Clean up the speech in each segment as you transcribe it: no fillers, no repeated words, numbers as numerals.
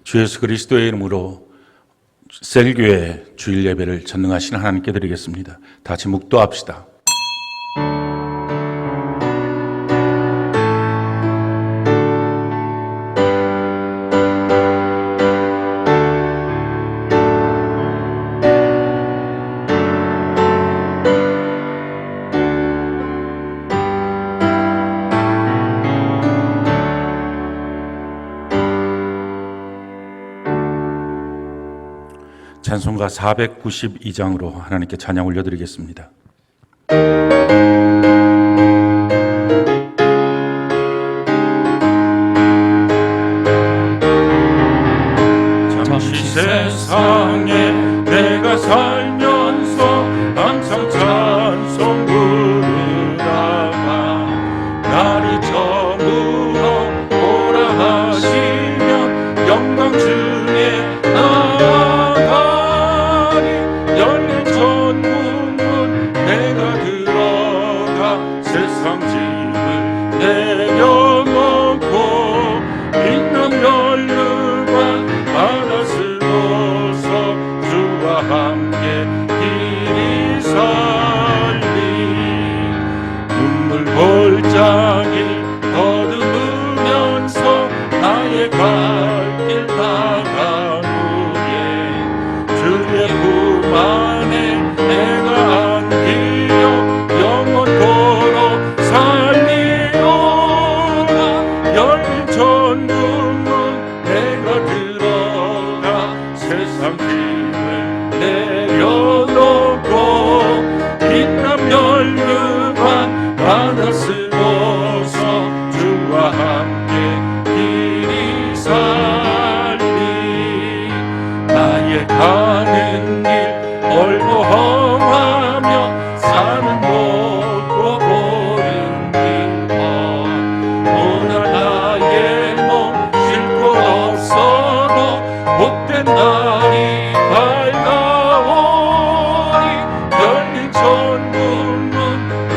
주 예수 그리스도의 이름으로 셀교회 주일 예배를 전능하신 하나님께 드리겠습니다. 다 같이 묵도합시다. 찬송가 492장으로 하나님께 찬양 올려드리겠습니다. 잠시 세상에 내가 살면서 항상 찬송 부르다가 날이 저물어 오라 하시면 영광 중에 열린 천국문 내가 들어가 세상 짐을 내려놓고 빛난 면류관 바다 쓸고서 주와 함께 길이 살리 눈물 골짜기 더듬으면서 나의 갈 길 나가무에 주의 품 안에 내가 안기려 영원토록 살리오라. 열린 천국문 내가 들어가 세상 짐을 내려놓고 빛난 면류관 바다 쓸고서 주와 함께 길이 살리 나의 가는 길 얼고 험하며 사는 못고 보는 길어 오늘 나의 몸 쉴 곳 없어도 복된 날이 밝아오리. 열린 천국문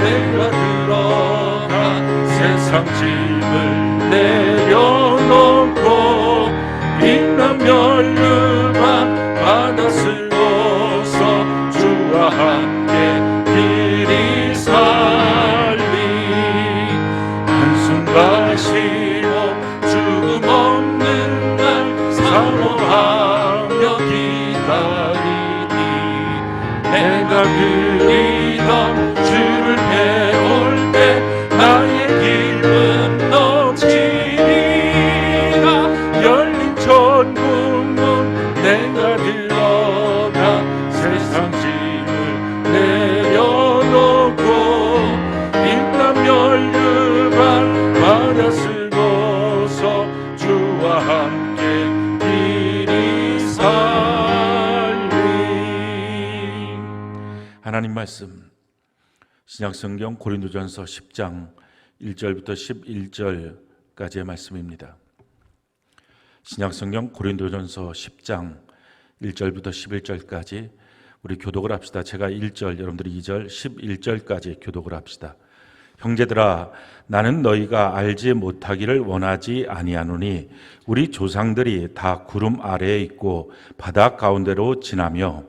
내가 들어가 세상 짐을 내려놓고 빛난 면류관 바다 쓸고서 주와 함께 길이 살리 한숨 쉬고 죽음 없는 날 사모하며 기다리니 내가 그리던 주를 배울 때 나의 기쁨 넘치리라. 열린 천국문 내가 들어가 세상 짐을 내려놓고 빛난 면류관 바다 쓸고서 주와 함께 길이 살리. 하나님 말씀 신약성경 고린도전서 10장 1절부터 11절까지의 말씀입니다. 신약성경 고린도전서 10장 1절부터 11절까지 우리 교독을 합시다. 제가 1절, 여러분들이 2절, 11절까지 교독을 합시다. 형제들아, 나는 너희가 알지 못하기를 원하지 아니하노니 우리 조상들이 다 구름 아래에 있고 바다 가운데로 지나며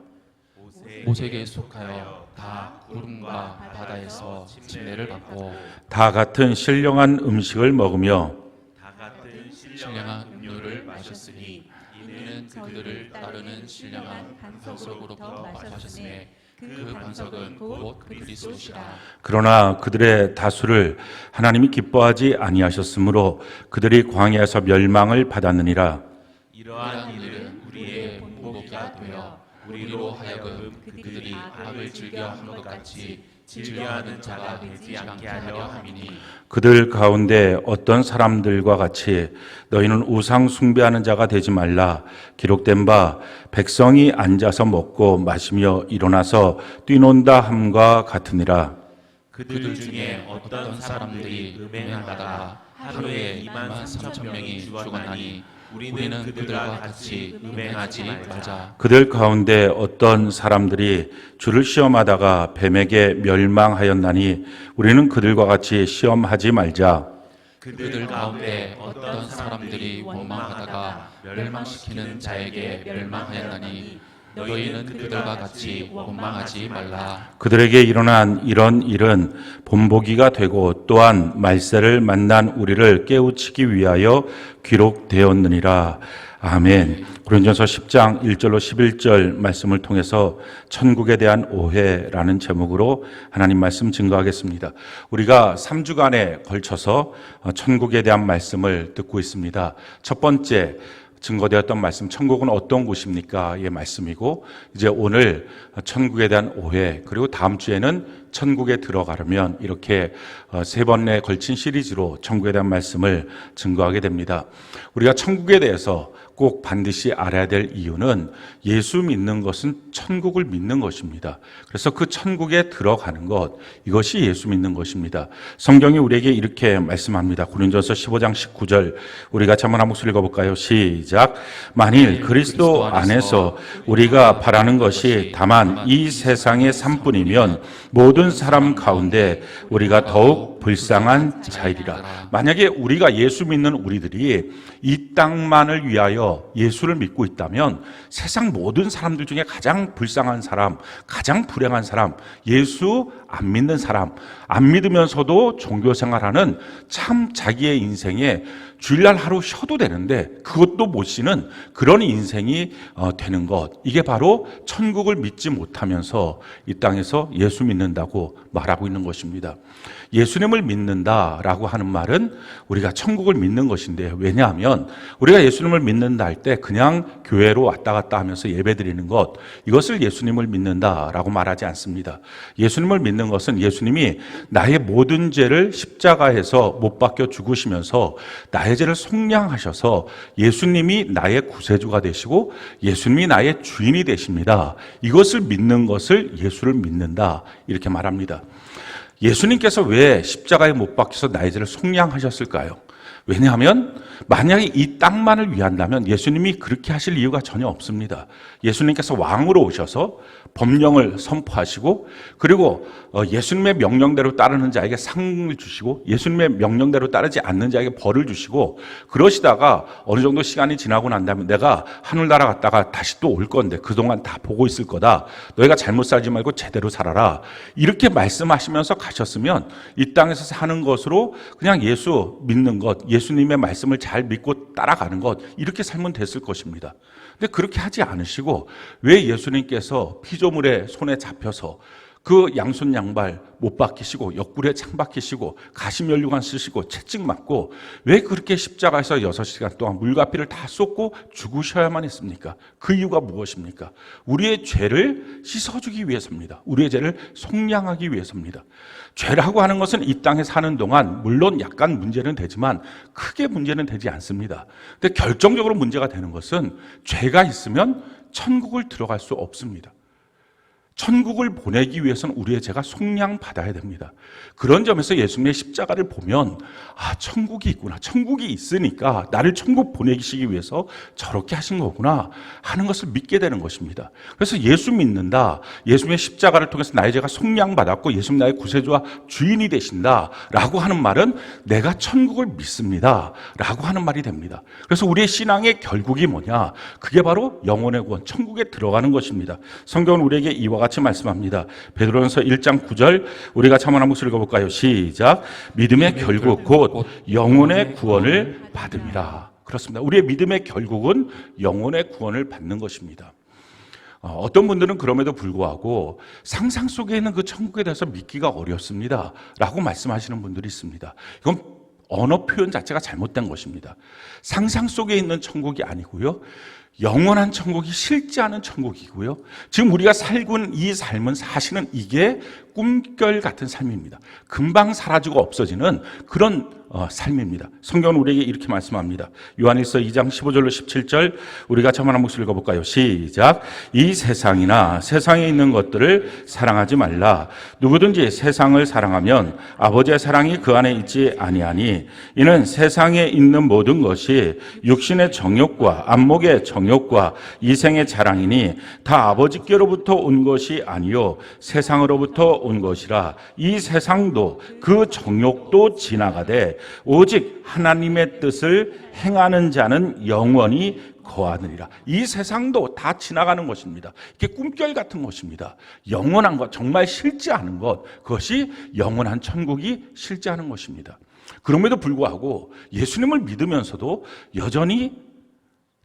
모세에게 속하여 다 구름과 바다에서 침례를 받고 다 같은 신령한 음식을 먹으며 신령한 음료를 마셨으니 이는 그들을 따르는 신령한 반석으로부터 마셨음에 그 반석은 곧 그리스도시라. 그러나 그들의 다수를 하나님이 기뻐하지 아니하셨으므로 그들이 광야에서 멸망을 받았느니라. 이러한 일은 우리의 보복이 되어 우리로 하여금 그들이 악을 즐기게 즐겨한 것 같이 즐겨하는 자가 되지 않게 하려 함이니 그들 가운데 어떤 사람들과 같이 너희는 우상 숭배하는 자가 되지 말라. 기록된 바 백성이 앉아서 먹고 마시며 일어나서 뛰논다 함과 같으니라. 그들 중에 어떤 사람들이 음행하다가 하루에 23,000명이 죽어나니 우리는 그들과 같이 음행하지 말자. 그들 가운데 어떤 사람들이 주를 시험하다가 뱀에게 멸망하였나니 우리는 그들과 같이 시험하지 말자. 그들 가운데 어떤 사람들이 원망하다가 멸망시키는 자에게 멸망하였나니 너희는 그들과 같이 원망하지 말라. 그들에게 일어난 이런 일은 본보기가 되고 또한 말세를 만난 우리를 깨우치기 위하여 기록되었느니라. 아멘. 고린도전서 10장 1절로 11절 말씀을 통해서 천국에 대한 오해라는 제목으로 하나님 말씀 증거하겠습니다. 우리가 3주간에 걸쳐서 천국에 대한 말씀을 듣고 있습니다. 첫 번째 증거되었던 말씀, 천국은 어떤 곳입니까? 의 말씀이고, 이제 오늘 천국에 대한 오해, 그리고 다음 주에는 천국에 들어가려면 이렇게 세 번에 걸친 시리즈로 천국에 대한 말씀을 증거하게 됩니다. 우리가 천국에 대해서 꼭 반드시 알아야 될 이유는 예수 믿는 것은 천국을 믿는 것입니다. 그래서 그 천국에 들어가는 것, 이것이 예수 믿는 것입니다. 성경이 우리에게 이렇게 말씀합니다. 고린도전서 15장 19절 우리 같이 한번 한 목소리 읽어볼까요? 시작. 만일 그리스도 안에서 우리가 바라는 것이 다만 이 세상의 삶뿐이면 모든 사람 가운데 우리가 더욱 불쌍한 자이리라. 만약에 우리가 예수 믿는 우리들이 이 땅만을 위하여 예수를 믿고 있다면 세상 모든 사람들 중에 가장 불쌍한 사람, 가장 불행한 사람, 예수 안 믿는 사람, 안 믿으면서도 종교생활하는 참 자기의 인생에 주일날 하루 쉬어도 되는데 그것도 못 쉬는 그런 인생이 되는 것, 이게 바로 천국을 믿지 못하면서 이 땅에서 예수 믿는다고 말하고 있는 것입니다. 예수님을 믿는다라고 하는 말은 우리가 천국을 믿는 것인데, 왜냐하면 우리가 예수님을 믿는다 할 때 그냥 교회로 왔다 갔다 하면서 예배드리는 것, 이것을 예수님을 믿는다라고 말하지 않습니다. 예수님을 믿는 것은 예수님이 나의 모든 죄를 십자가에서 못 박혀 죽으시면서 나의 죄를 속량하셔서 예수님이 나의 구세주가 되시고 예수님이 나의 주인이 되십니다. 이것을 믿는 것을 예수를 믿는다, 이렇게 말합니다. 예수님께서 왜 십자가에 못 박혀서 나의 죄를 속량하셨을까요? 왜냐하면 만약에 이 땅만을 위한다면 예수님이 그렇게 하실 이유가 전혀 없습니다. 예수님께서 왕으로 오셔서 법령을 선포하시고, 그리고 예수님의 명령대로 따르는 자에게 상을 주시고 예수님의 명령대로 따르지 않는 자에게 벌을 주시고, 그러시다가 어느 정도 시간이 지나고 난 다음에 내가 하늘나라 갔다가 다시 또 올 건데 그동안 다 보고 있을 거다, 너희가 잘못 살지 말고 제대로 살아라, 이렇게 말씀하시면서 가셨으면 이 땅에서 사는 것으로 그냥 예수 믿는 것, 예수님의 말씀을 잘 믿고 따라가는 것, 이렇게 살면 됐을 것입니다. 근데 그렇게 하지 않으시고 왜 예수님께서 피조물의 손에 잡혀서 그 양손 양발 못 박히시고 옆구리에 창 박히시고 가시면류관 쓰시고 채찍 맞고 왜 그렇게 십자가에서 6시간 동안 물과 피를 다 쏟고 죽으셔야만 했습니까? 그 이유가 무엇입니까? 우리의 죄를 씻어주기 위해서입니다. 우리의 죄를 속량하기 위해서입니다. 죄라고 하는 것은 이 땅에 사는 동안 물론 약간 문제는 되지만 크게 문제는 되지 않습니다. 근데 결정적으로 문제가 되는 것은 죄가 있으면 천국을 들어갈 수 없습니다. 천국을 보내기 위해서는 우리의 죄가 속량받아야 됩니다. 그런 점에서 예수님의 십자가를 보면 천국이 있구나, 천국이 있으니까 나를 천국 보내시기 위해서 저렇게 하신 거구나 하는 것을 믿게 되는 것입니다. 그래서 예수 믿는다, 예수님의 십자가를 통해서 나의 죄가 속량받았고 예수님 나의 구세주와 주인이 되신다라고 하는 말은 내가 천국을 믿습니다 라고 하는 말이 됩니다. 그래서 우리의 신앙의 결국이 뭐냐? 그게 바로 영혼의 구원, 천국에 들어가는 것입니다. 성경은 우리에게 이와 같이 말씀합니다. 베드로전서 1장 9절 우리 같이 한번 목소리 읽어볼까요? 시작. 믿음의 결국 곧 영혼의 구원을 받음이라. 그렇습니다. 우리의 믿음의 결국은 영혼의 구원을 받는 것입니다. 어떤 분들은 그럼에도 불구하고 상상 속에 있는 그 천국에 대해서 믿기가 어렵습니다 라고 말씀하시는 분들이 있습니다. 이건 언어 표현 자체가 잘못된 것입니다. 상상 속에 있는 천국이 아니고요, 영원한 천국이 실제 않은 천국이고요. 지금 우리가 살고 있는 이 삶은 사실은 이게 꿈결 같은 삶입니다. 금방 사라지고 없어지는 그런 삶입니다. 성경은 우리에게 이렇게 말씀합니다. 요한일서 2장 15절로 17절 우리가 저만 한 목소리 읽어볼까요? 시작. 이 세상이나 세상에 있는 것들을 사랑하지 말라. 누구든지 세상을 사랑하면 아버지의 사랑이 그 안에 있지 아니하니 이는 세상에 있는 모든 것이 육신의 정욕과 안목의 정욕과 이생의 자랑이니 다 아버지께로부터 온 것이 아니요 세상으로부터 온 것이라. 이 세상도 그 정욕도 지나가되 오직 하나님의 뜻을 행하는 자는 영원히 거하느니라. 이 세상도 다 지나가는 것입니다. 이게 꿈결 같은 것입니다. 영원한 것, 정말 실제하는 것, 그것이 영원한 천국이 실제하는 것입니다. 그럼에도 불구하고 예수님을 믿으면서도 여전히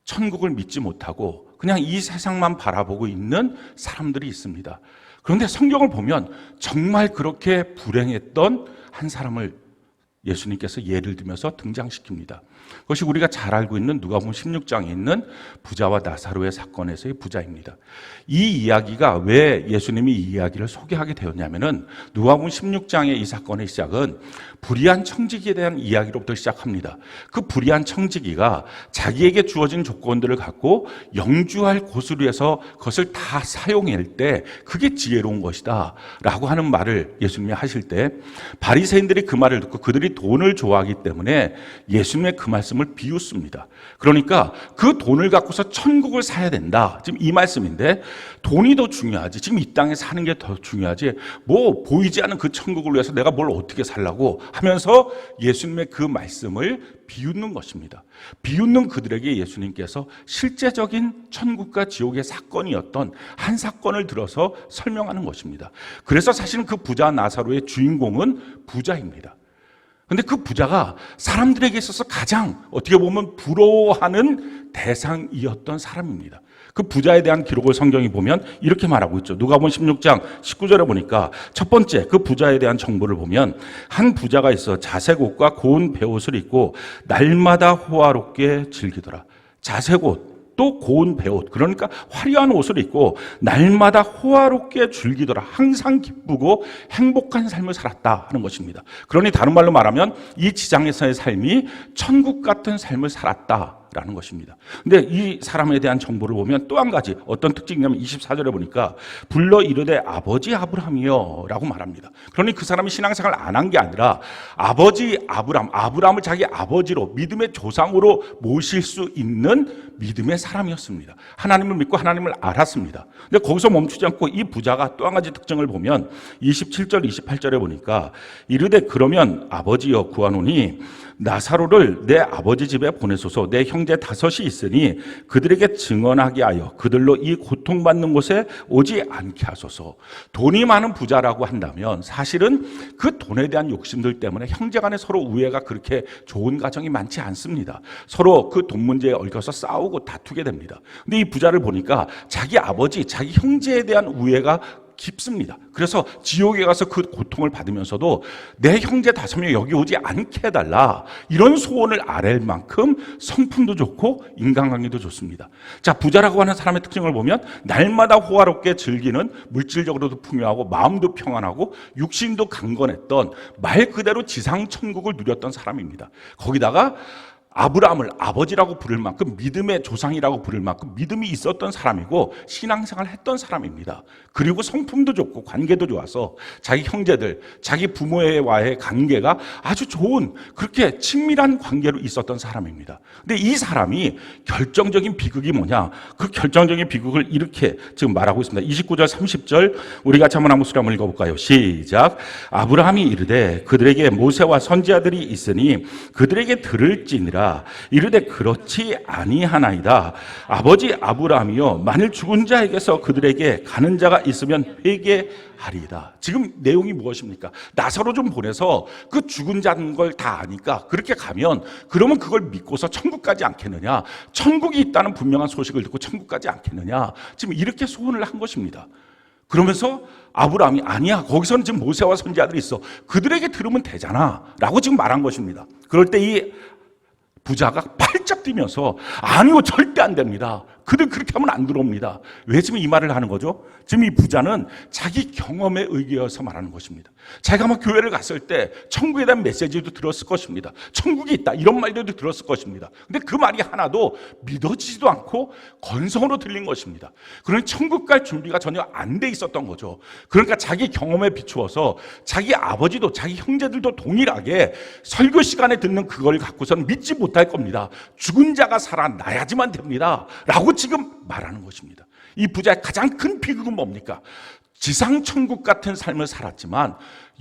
천국을 믿지 못하고 그냥 이 세상만 바라보고 있는 사람들이 있습니다. 그런데 성경을 보면 정말 그렇게 불행했던 한 사람을 예수님께서 예를 들면서 등장시킵니다. 그것이 우리가 잘 알고 있는 누가복음 16장에 있는 부자와 나사로의 사건에서의 부자입니다. 이 이야기가 왜 예수님이 이 이야기를 소개하게 되었냐면은 누가복음 16장의 이 사건의 시작은 불의한 청지기에 대한 이야기로부터 시작합니다. 그 불의한 청지기가 자기에게 주어진 조건들을 갖고 영주할 곳을 위해서 그것을 다 사용할 때 그게 지혜로운 것이다 라고 하는 말을 예수님이 하실 때 바리새인들이 그 말을 듣고 그들이 돈을 좋아하기 때문에 예수님의 그 말씀을 비웃습니다. 그러니까 그 돈을 갖고서 천국을 사야 된다. 지금 이 말씀인데 돈이 더 중요하지. 지금 이 땅에 사는 게 더 중요하지. 뭐 보이지 않는 그 천국을 위해서 내가 뭘 어떻게 살라고 하면서 예수님의 그 말씀을 비웃는 것입니다. 비웃는 그들에게 예수님께서 실제적인 천국과 지옥의 사건이었던 한 사건을 들어서 설명하는 것입니다. 그래서 사실은 그 부자 나사로의 주인공은 부자입니다. 근데 그 부자가 사람들에게 있어서 가장 어떻게 보면 부러워하는 대상이었던 사람입니다. 그 부자에 대한 기록을 성경이 보면 이렇게 말하고 있죠. 누가복음 16장 19절에 보니까 첫 번째 그 부자에 대한 정보를 보면 한 부자가 있어 자색 옷과 고운 베옷을 입고 날마다 호화롭게 즐기더라. 자색 옷 또 고운 베옷, 그러니까 화려한 옷을 입고 날마다 호화롭게 즐기더라. 항상 기쁘고 행복한 삶을 살았다 하는 것입니다. 그러니 다른 말로 말하면 이 지상에서의 삶이 천국 같은 삶을 살았다라는 것입니다. 근데 이 사람에 대한 정보를 보면 또 한 가지 어떤 특징이냐면 24절에 보니까 불러 이르되 아버지 아브라함이여 라고 말합니다. 그러니 그 사람이 신앙생활을 안 한 게 아니라 아버지 아브라함을 자기 아버지로 믿음의 조상으로 모실 수 있는 믿음의 사람이었습니다. 하나님을 믿고 하나님을 알았습니다. 근데 거기서 멈추지 않고 이 부자가 또 한 가지 특징을 보면 27절 28절에 보니까 이르되 그러면 아버지여 구하노니 나사로를 내 아버지 집에 보내소서. 내 형제 5이 있으니 그들에게 증언하게 하여 그들로 이 고통받는 곳에 오지 않게 하소서. 돈이 많은 부자라고 한다면 사실은 그 돈에 대한 욕심들 때문에 형제 간에 서로 우애가 그렇게 좋은 가정이 많지 않습니다. 서로 그 돈 문제에 얽혀서 싸우고 다투게 됩니다. 근데 이 부자를 보니까 자기 아버지, 자기 형제에 대한 우애가 깊습니다. 그래서 지옥에 가서 그 고통을 받으면서도 내 형제 5명 여기 오지 않게 해달라 이런 소원을 아랠 만큼 성품도 좋고 인간관계도 좋습니다. 자, 부자라고 하는 사람의 특징을 보면 날마다 호화롭게 즐기는, 물질적으로도 풍요하고 마음도 평안하고 육신도 강건했던 말 그대로 지상 천국을 누렸던 사람입니다. 거기다가 아브라함을 아버지라고 부를 만큼 믿음의 조상이라고 부를 만큼 믿음이 있었던 사람이고 신앙생활을 했던 사람입니다. 그리고 성품도 좋고 관계도 좋아서 자기 형제들, 자기 부모와의 관계가 아주 좋은 그렇게 친밀한 관계로 있었던 사람입니다. 근데 이 사람이 결정적인 비극이 뭐냐? 그 결정적인 비극을 이렇게 지금 말하고 있습니다. 29절 30절 우리 같이 한번 목소리 한번 읽어볼까요? 시작. 아브라함이 이르되 그들에게 모세와 선지자들이 있으니 그들에게 들을지니라. 이르되 그렇지 아니하나이다. 아버지 아브라함이여 만일 죽은 자에게서 그들에게 가는 자가 있으면 회개하리이다. 지금 내용이 무엇입니까? 나사로 좀 보내서 그 죽은 자인 걸 다 아니까 그렇게 가면 그러면 그걸 믿고서 천국 가지 않겠느냐? 천국이 있다는 분명한 소식을 듣고 천국 가지 않겠느냐? 지금 이렇게 소원을 한 것입니다. 그러면서 아브라함이 아니야, 거기서는 지금 모세와 선지자들이 있어, 그들에게 들으면 되잖아 라고 지금 말한 것입니다. 그럴 때 이 부자가 팔짝 뛰면서 아니요 절대 안 됩니다. 그들 그렇게 하면 안 들어옵니다. 왜 지금 이 말을 하는 거죠? 지금 이 부자는 자기 경험에 의거해서 말하는 것입니다. 자기가 아마 교회를 갔을 때 천국에 대한 메시지도 들었을 것입니다. 천국이 있다 이런 말들도 들었을 것입니다. 근데 그 말이 하나도 믿어지지도 않고 건성으로 들린 것입니다. 그러니 천국 갈 준비가 전혀 안 돼 있었던 거죠. 그러니까 자기 경험에 비추어서 자기 아버지도 자기 형제들도 동일하게 설교 시간에 듣는 그걸 갖고서는 믿지 못할 겁니다. 죽은 자가 살아나야지만 됩니다 라고 지금 말하는 것입니다. 이 부자의 가장 큰 비극은 뭡니까? 지상 천국 같은 삶을 살았지만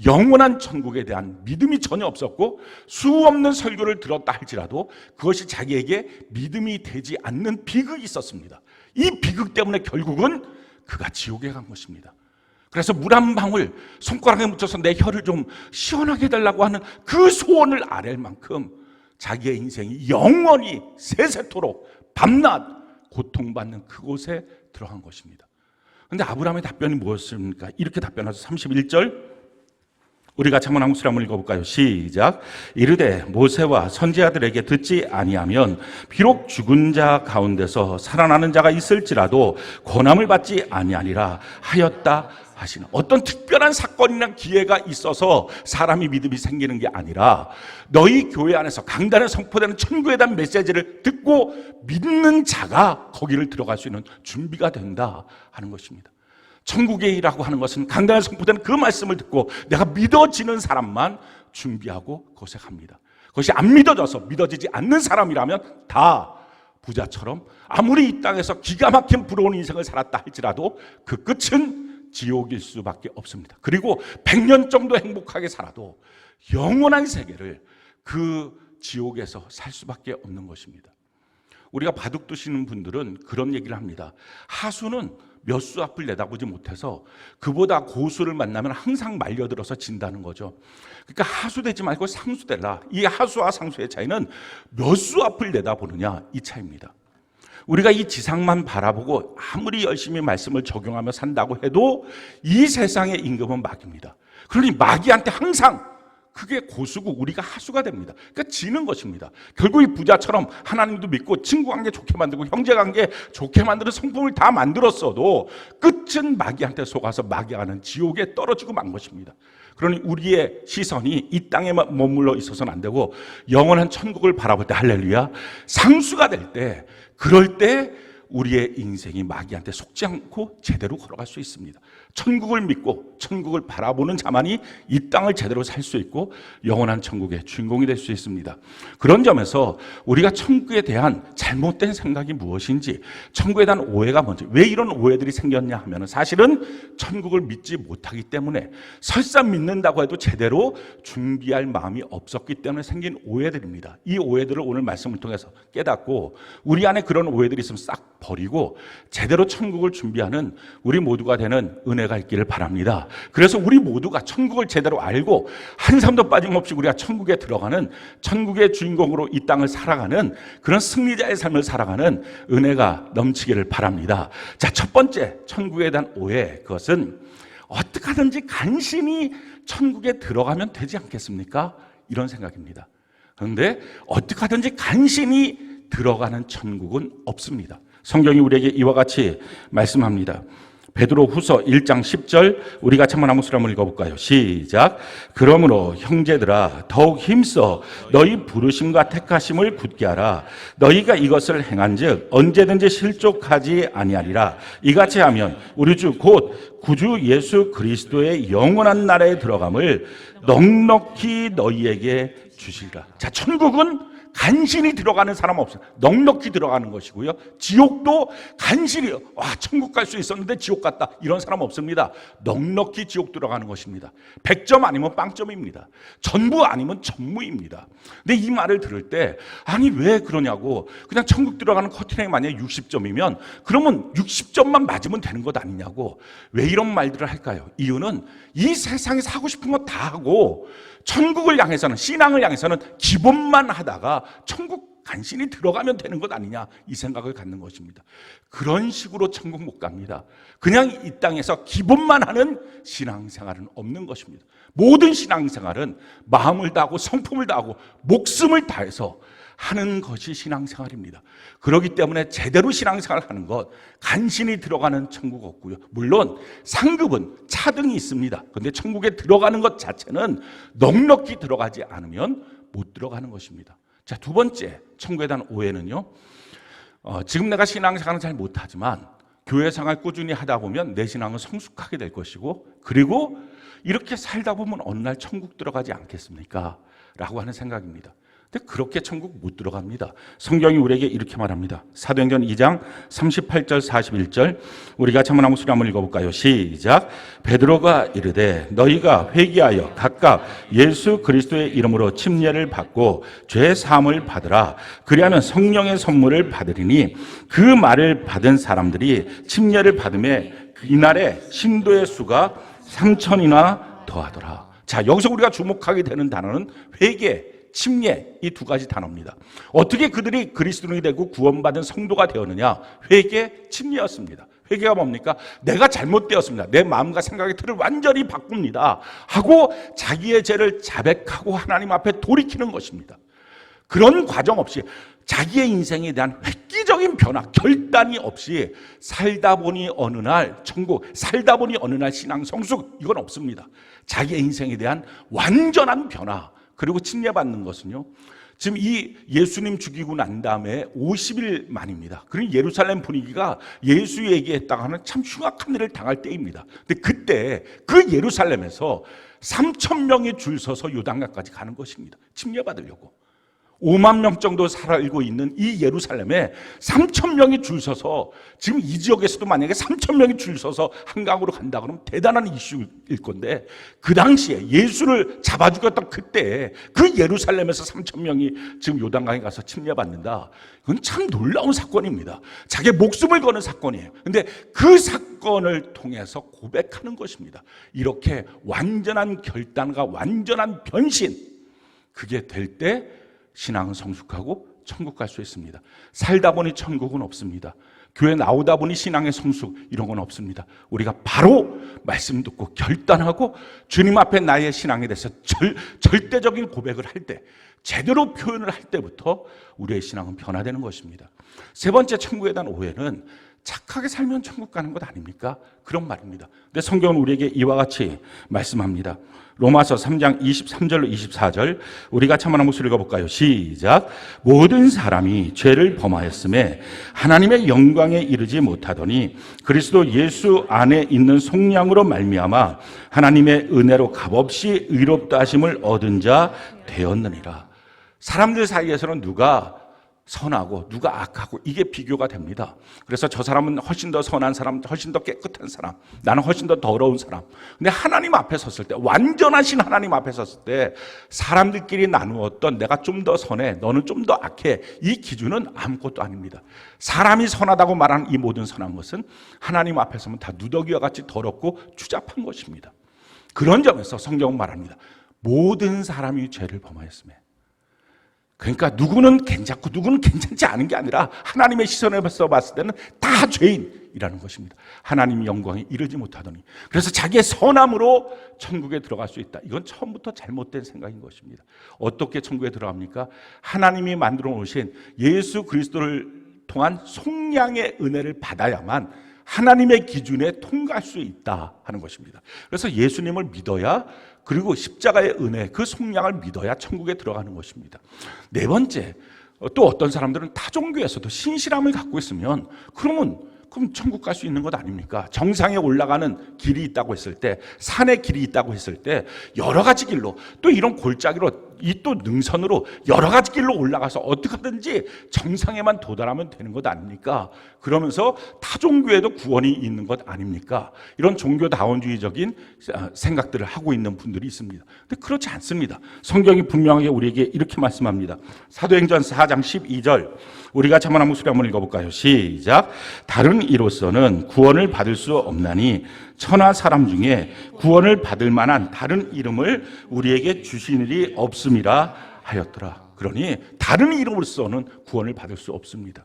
영원한 천국에 대한 믿음이 전혀 없었고 수없는 설교를 들었다 할지라도 그것이 자기에게 믿음이 되지 않는 비극이 있었습니다. 이 비극 때문에 결국은 그가 지옥에 간 것입니다. 그래서 물 한 방울 손가락에 묻혀서 내 혀를 좀 시원하게 해달라고 하는 그 소원을 아랠 만큼 자기의 인생이 영원히 세세토록 밤낮 고통받는 그곳에 들어간 것입니다. 그런데 아브라함의 답변이 무엇입니까? 이렇게 답변하죠. 31절 우리 같이 한번 한국수를 한번 읽어볼까요? 시작. 이르되 모세와 선지자들에게 듣지 아니하면 비록 죽은 자 가운데서 살아나는 자가 있을지라도 권함을 받지 아니하리라 하였다 하시는, 어떤 특별한 사건이나 기회가 있어서 사람이 믿음이 생기는 게 아니라 너희 교회 안에서 강단에 선포되는 천국에 대한 메시지를 듣고 믿는 자가 거기를 들어갈 수 있는 준비가 된다 하는 것입니다. 천국의 일이라고 하는 것은 강단에 선포되는 그 말씀을 듣고 내가 믿어지는 사람만 준비하고 그곳에 갑니다. 그것이 안 믿어져서 믿어지지 않는 사람이라면 다 부자처럼 아무리 이 땅에서 기가 막힌 부러운 인생을 살았다 할지라도 그 끝은 지옥일 수밖에 없습니다. 그리고 100년 정도 행복하게 살아도 영원한 세계를 그 지옥에서 살 수밖에 없는 것입니다. 우리가 바둑 두시는 분들은 그런 얘기를 합니다. 하수는 몇 수 앞을 내다보지 못해서 그보다 고수를 만나면 항상 말려들어서 진다는 거죠. 그러니까 하수 되지 말고 상수 되라. 이 하수와 상수의 차이는 몇 수 앞을 내다보느냐 이 차이입니다. 우리가 이 지상만 바라보고 아무리 열심히 말씀을 적용하며 산다고 해도 이 세상의 임금은 마귀입니다. 그러니 마귀한테 항상 그게 고수고 우리가 하수가 됩니다. 그러니까 지는 것입니다. 결국 이 부자처럼 하나님도 믿고 친구관계 좋게 만들고 형제관계 좋게 만드는 성품을 다 만들었어도 끝은 마귀한테 속아서 마귀하는 지옥에 떨어지고 만 것입니다. 그러니 우리의 시선이 이 땅에만 머물러 있어서는 안 되고 영원한 천국을 바라볼 때 할렐루야 상수가 될 때, 그럴 때 우리의 인생이 마귀한테 속지 않고 제대로 걸어갈 수 있습니다. 천국을 믿고 천국을 바라보는 자만이 이 땅을 제대로 살 수 있고 영원한 천국의 주인공이 될 수 있습니다. 그런 점에서 우리가 천국에 대한 잘못된 생각이 무엇인지, 천국에 대한 오해가 뭔지, 왜 이런 오해들이 생겼냐 하면 사실은 천국을 믿지 못하기 때문에, 설사 믿는다고 해도 제대로 준비할 마음이 없었기 때문에 생긴 오해들입니다. 이 오해들을 오늘 말씀을 통해서 깨닫고 우리 안에 그런 오해들이 있으면 싹 버리고 제대로 천국을 준비하는 우리 모두가 되는 은혜가 있기를 바랍니다. 그래서 우리 모두가 천국을 제대로 알고 한 사람도 빠짐없이 우리가 천국에 들어가는, 천국의 주인공으로 이 땅을 살아가는 그런 승리자의 삶을 살아가는 은혜가 넘치기를 바랍니다. 자, 첫 번째 천국에 대한 오해, 그것은 어떻게 하든지 간신히 천국에 들어가면 되지 않겠습니까? 이런 생각입니다. 그런데 어떻게 하든지 간신히 들어가는 천국은 없습니다. 성경이 우리에게 이와 같이 말씀합니다. 베드로 후서 1장 10절 우리 같이 한번 한번 한번 읽어볼까요? 시작. 그러므로 형제들아 더욱 힘써 너희 부르심과 택하심을 굳게 하라. 너희가 이것을 행한즉 언제든지 실족하지 아니하리라. 이같이 하면 우리 주 곧 구주 예수 그리스도의 영원한 나라에 들어감을 넉넉히 너희에게 주시리라. 자, 천국은 간신히 들어가는 사람 없어요. 넉넉히 들어가는 것이고요. 지옥도 간신히 천국 갈 수 있었는데 지옥 갔다 이런 사람 없습니다. 넉넉히 지옥 들어가는 것입니다. 100점 아니면 빵점입니다. 전부 아니면 전무입니다. 근데 이 말을 들을 때 아니 왜 그러냐고, 그냥 천국 들어가는 커트라인이 만약에 60점이면 그러면 60점만 맞으면 되는 것 아니냐고 왜 이런 말들을 할까요? 이유는 이 세상에서 하고 싶은 거 다 하고 천국을 향해서는, 신앙을 향해서는 기본만 하다가 천국 간신히 들어가면 되는 것 아니냐 이 생각을 갖는 것입니다. 그런 식으로 천국 못 갑니다. 그냥 이 땅에서 기본만 하는 신앙생활은 없는 것입니다. 모든 신앙생활은 마음을 다하고 성품을 다하고 목숨을 다해서 하는 것이 신앙생활입니다. 그렇기 때문에 제대로 신앙생활 하는 것, 간신히 들어가는 천국 없고요. 물론 상급은 차등이 있습니다. 그런데 천국에 들어가는 것 자체는 넉넉히 들어가지 않으면 못 들어가는 것입니다. 자, 두 번째 천국에 대한 오해는요. 지금 내가 신앙생활은 잘 못하지만 교회 생활 꾸준히 하다 보면 내 신앙은 성숙하게 될 것이고, 그리고 이렇게 살다 보면 어느 날 천국 들어가지 않겠습니까? 라고 하는 생각입니다. 근데 그렇게 천국 못 들어갑니다. 성경이 우리에게 이렇게 말합니다. 사도행전 2장 38절 41절 우리 같이 한번 목소리 한번 읽어볼까요? 시작. 베드로가 이르되 너희가 회개하여 각각 예수 그리스도의 이름으로 침례를 받고 죄 사함을 받으라. 그리하면 성령의 선물을 받으리니 그 말을 받은 사람들이 침례를 받음에 이날에 신도의 수가 3,000이나 더하더라. 자, 여기서 우리가 주목하게 되는 단어는 회개, 침례, 이 두 가지 단어입니다. 어떻게 그들이 그리스도인이 되고 구원받은 성도가 되었느냐? 회개, 침례였습니다. 회개가 뭡니까? 내가 잘못되었습니다. 내 마음과 생각의 틀을 완전히 바꿉니다 하고 자기의 죄를 자백하고 하나님 앞에 돌이키는 것입니다. 그런 과정 없이 자기의 인생에 대한 획기적인 변화, 결단이 없이 살다 보니 어느 날 천국, 살다 보니 어느 날 신앙 성숙, 이건 없습니다. 자기의 인생에 대한 완전한 변화, 그리고 침례받는 것은요, 지금 이 예수님 죽이고 난 다음에 50일 만입니다. 그러니 예루살렘 분위기가 예수 얘기했다가 하는 참 흉악한 일을 당할 때입니다. 근데 그때 그 예루살렘에서 3,000명이 줄 서서 요단강까지 가는 것입니다. 침례받으려고. 5만 명 정도 살고 있는 이 예루살렘에 3,000명이 줄 서서, 지금 이 지역에서도 만약에 3,000명이 줄 서서 한강으로 간다 그러면 대단한 이슈일 건데, 그 당시에 예수를 잡아 죽였던 그때 그 예루살렘에서 3,000명이 지금 요단강에 가서 침례받는다. 이건 참 놀라운 사건입니다. 자기의 목숨을 거는 사건이에요. 근데 그 사건을 통해서 고백하는 것입니다. 이렇게 완전한 결단과 완전한 변신, 그게 될 때 신앙은 성숙하고 천국 갈 수 있습니다. 살다 보니 천국은 없습니다. 교회 나오다 보니 신앙의 성숙, 이런 건 없습니다. 우리가 바로 말씀 듣고 결단하고 주님 앞에 나의 신앙에 대해서 절대적인 고백을 할 때, 제대로 표현을 할 때부터 우리의 신앙은 변화되는 것입니다. 세 번째 천국에 대한 오해는 착하게 살면 천국 가는 것 아닙니까? 그런 말입니다. 근데 성경은 우리에게 이와 같이 말씀합니다. 로마서 3장 23절로 24절 우리가 한번 목소리 읽어볼까요? 시작. 모든 사람이 죄를 범하였음에 하나님의 영광에 이르지 못하더니 그리스도 예수 안에 있는 속량으로 말미암아 하나님의 은혜로 값없이 의롭다 하심을 얻은 자 되었느니라. 사람들 사이에서는 누가 선하고 누가 악하고 이게 비교가 됩니다. 그래서 저 사람은 훨씬 더 선한 사람, 훨씬 더 깨끗한 사람, 나는 훨씬 더 더러운 사람. 근데 하나님 앞에 섰을 때, 완전하신 하나님 앞에 섰을 때 사람들끼리 나누었던 내가 좀 더 선해, 너는 좀 더 악해, 이 기준은 아무것도 아닙니다. 사람이 선하다고 말하는 이 모든 선한 것은 하나님 앞에 서면 다 누더기와 같이 더럽고 추잡한 것입니다. 그런 점에서 성경은 말합니다. 모든 사람이 죄를 범하였음에, 그러니까 누구는 괜찮고 누구는 괜찮지 않은 게 아니라 하나님의 시선에서 봤을 때는 다 죄인이라는 것입니다. 하나님 영광에 이르지 못하더니, 그래서 자기의 선함으로 천국에 들어갈 수 있다. 이건 처음부터 잘못된 생각인 것입니다. 어떻게 천국에 들어갑니까? 하나님이 만들어 놓으신 예수 그리스도를 통한 속량의 은혜를 받아야만 하나님의 기준에 통과할 수 있다 하는 것입니다. 그래서 예수님을 믿어야, 그리고 십자가의 은혜, 그 속량을 믿어야 천국에 들어가는 것입니다. 네 번째, 또 어떤 사람들은 타종교에서도 신실함을 갖고 있으면 그럼 천국 갈 수 있는 것 아닙니까? 정상에 올라가는 길이 있다고 했을 때, 산의 길이 있다고 했을 때 여러 가지 길로, 또 이런 골짜기로, 이 또 능선으로 여러 가지 길로 올라가서 어떻게든지 정상에만 도달하면 되는 것 아닙니까? 그러면서 타종교에도 구원이 있는 것 아닙니까? 이런 종교다원주의적인 생각들을 하고 있는 분들이 있습니다. 근데 그렇지 않습니다. 성경이 분명하게 우리에게 이렇게 말씀합니다. 사도행전 4장 12절 우리가 한번 목소리 한번 읽어볼까요? 시작. 다른 이로서는 구원을 받을 수 없나니 천하 사람 중에 구원을 받을 만한 다른 이름을 우리에게 주신 일이 없음이라 하였더라. 그러니 다른 이름으로서는 구원을 받을 수 없습니다.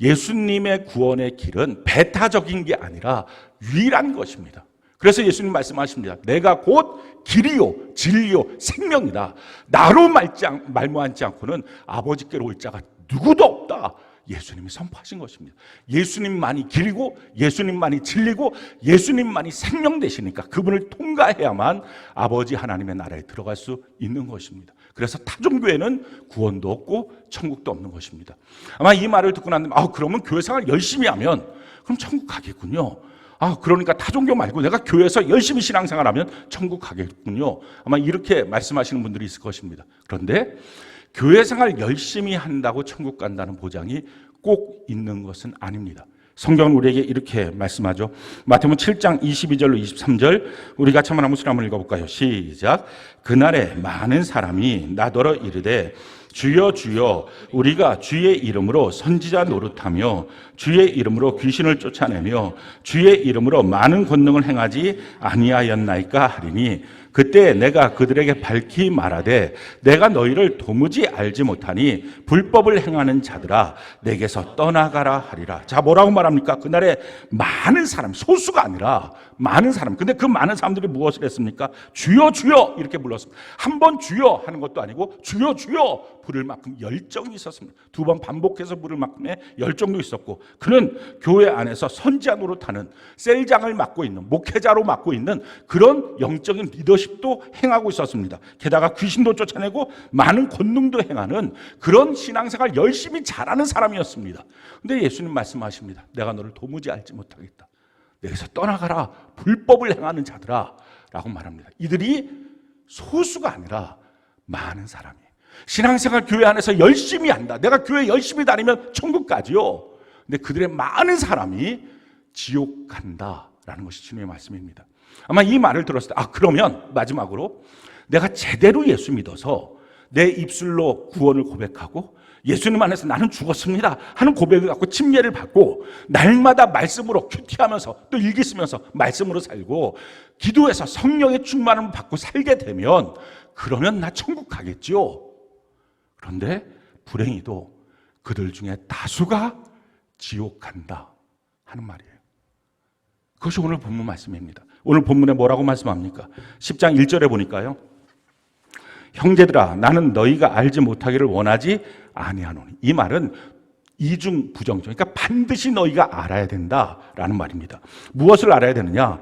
예수님의 구원의 길은 배타적인 게 아니라 유일한 것입니다. 그래서 예수님 말씀하십니다. 내가 곧 길이요 진리요 생명이다. 나로 말모 않지 않고는 아버지께로 올 자가 누구도 없다. 예수님이 선포하신 것입니다. 예수님만이 길이고 예수님만이 진리고 예수님만이 생명 되시니까 그분을 통과해야만 아버지 하나님의 나라에 들어갈 수 있는 것입니다. 그래서 타종교회는 구원도 없고 천국도 없는 것입니다. 아마 이 말을 듣고 난 다음에 그러면 교회생활 열심히 하면 그럼 천국 가겠군요. 그러니까 타종교 말고 내가 교회에서 열심히 신앙생활하면 천국 가겠군요. 아마 이렇게 말씀하시는 분들이 있을 것입니다. 그런데 교회생활 열심히 한다고 천국 간다는 보장이 꼭 있는 것은 아닙니다. 성경은 우리에게 이렇게 말씀하죠. 마태복음 7장 22절로 23절 우리 같이 한번 한번 읽어볼까요? 시작. 그날에 많은 사람이 나더러 이르되 주여 주여 우리가 주의 이름으로 선지자 노릇하며 주의 이름으로 귀신을 쫓아내며 주의 이름으로 많은 권능을 행하지 아니하였나이까 하리니 그때 내가 그들에게 밝히 말하되 내가 너희를 도무지 알지 못하니 불법을 행하는 자들아 내게서 떠나가라 하리라. 자, 뭐라고 말합니까? 그날에 많은 사람, 소수가 아니라 많은 사람. 근데 그 많은 사람들이 무엇을 했습니까? 주여 주여 이렇게 불렀습니다. 한 번 주여 하는 것도 아니고 주여 주여 부를 만큼 열정이 있었습니다. 두 번 반복해서 부를 만큼의 열정도 있었고 그는 교회 안에서 선지자 노릇하는 셀장을 맡고 있는 목회자로 맡고 있는 그런 영적인 리더십도 행하고 있었습니다. 게다가 귀신도 쫓아내고 많은 권능도 행하는 그런 신앙생활 열심히 잘하는 사람이었습니다. 근데 예수님 말씀하십니다. 내가 너를 도무지 알지 못하겠다. 내게서 떠나가라. 불법을 행하는 자들아 라고 말합니다. 이들이 소수가 아니라 많은 사람이에요. 신앙생활 교회 안에서 열심히 한다. 내가 교회 열심히 다니면 천국 가지요. 근데 그들의 많은 사람이 지옥 간다라는 것이 주님의 말씀입니다. 아마 이 말을 들었을 때 그러면 마지막으로 내가 제대로 예수 믿어서 내 입술로 구원을 고백하고 예수님 안에서 나는 죽었습니다 하는 고백을 갖고 침례를 받고 날마다 말씀으로 큐티하면서 또 일기 쓰면서 말씀으로 살고 기도해서 성령의 충만함을 받고 살게 되면 그러면 나 천국 가겠죠. 그런데 불행히도 그들 중에 다수가 지옥 간다 하는 말이에요. 그것이 오늘 본문 말씀입니다. 오늘 본문에 뭐라고 말씀합니까? 10장 1절에 보니까요. 형제들아 나는 너희가 알지 못하기를 원하지 아니하노니. 이 말은 이중 부정적. 그러니까 반드시 너희가 알아야 된다라는 말입니다. 무엇을 알아야 되느냐?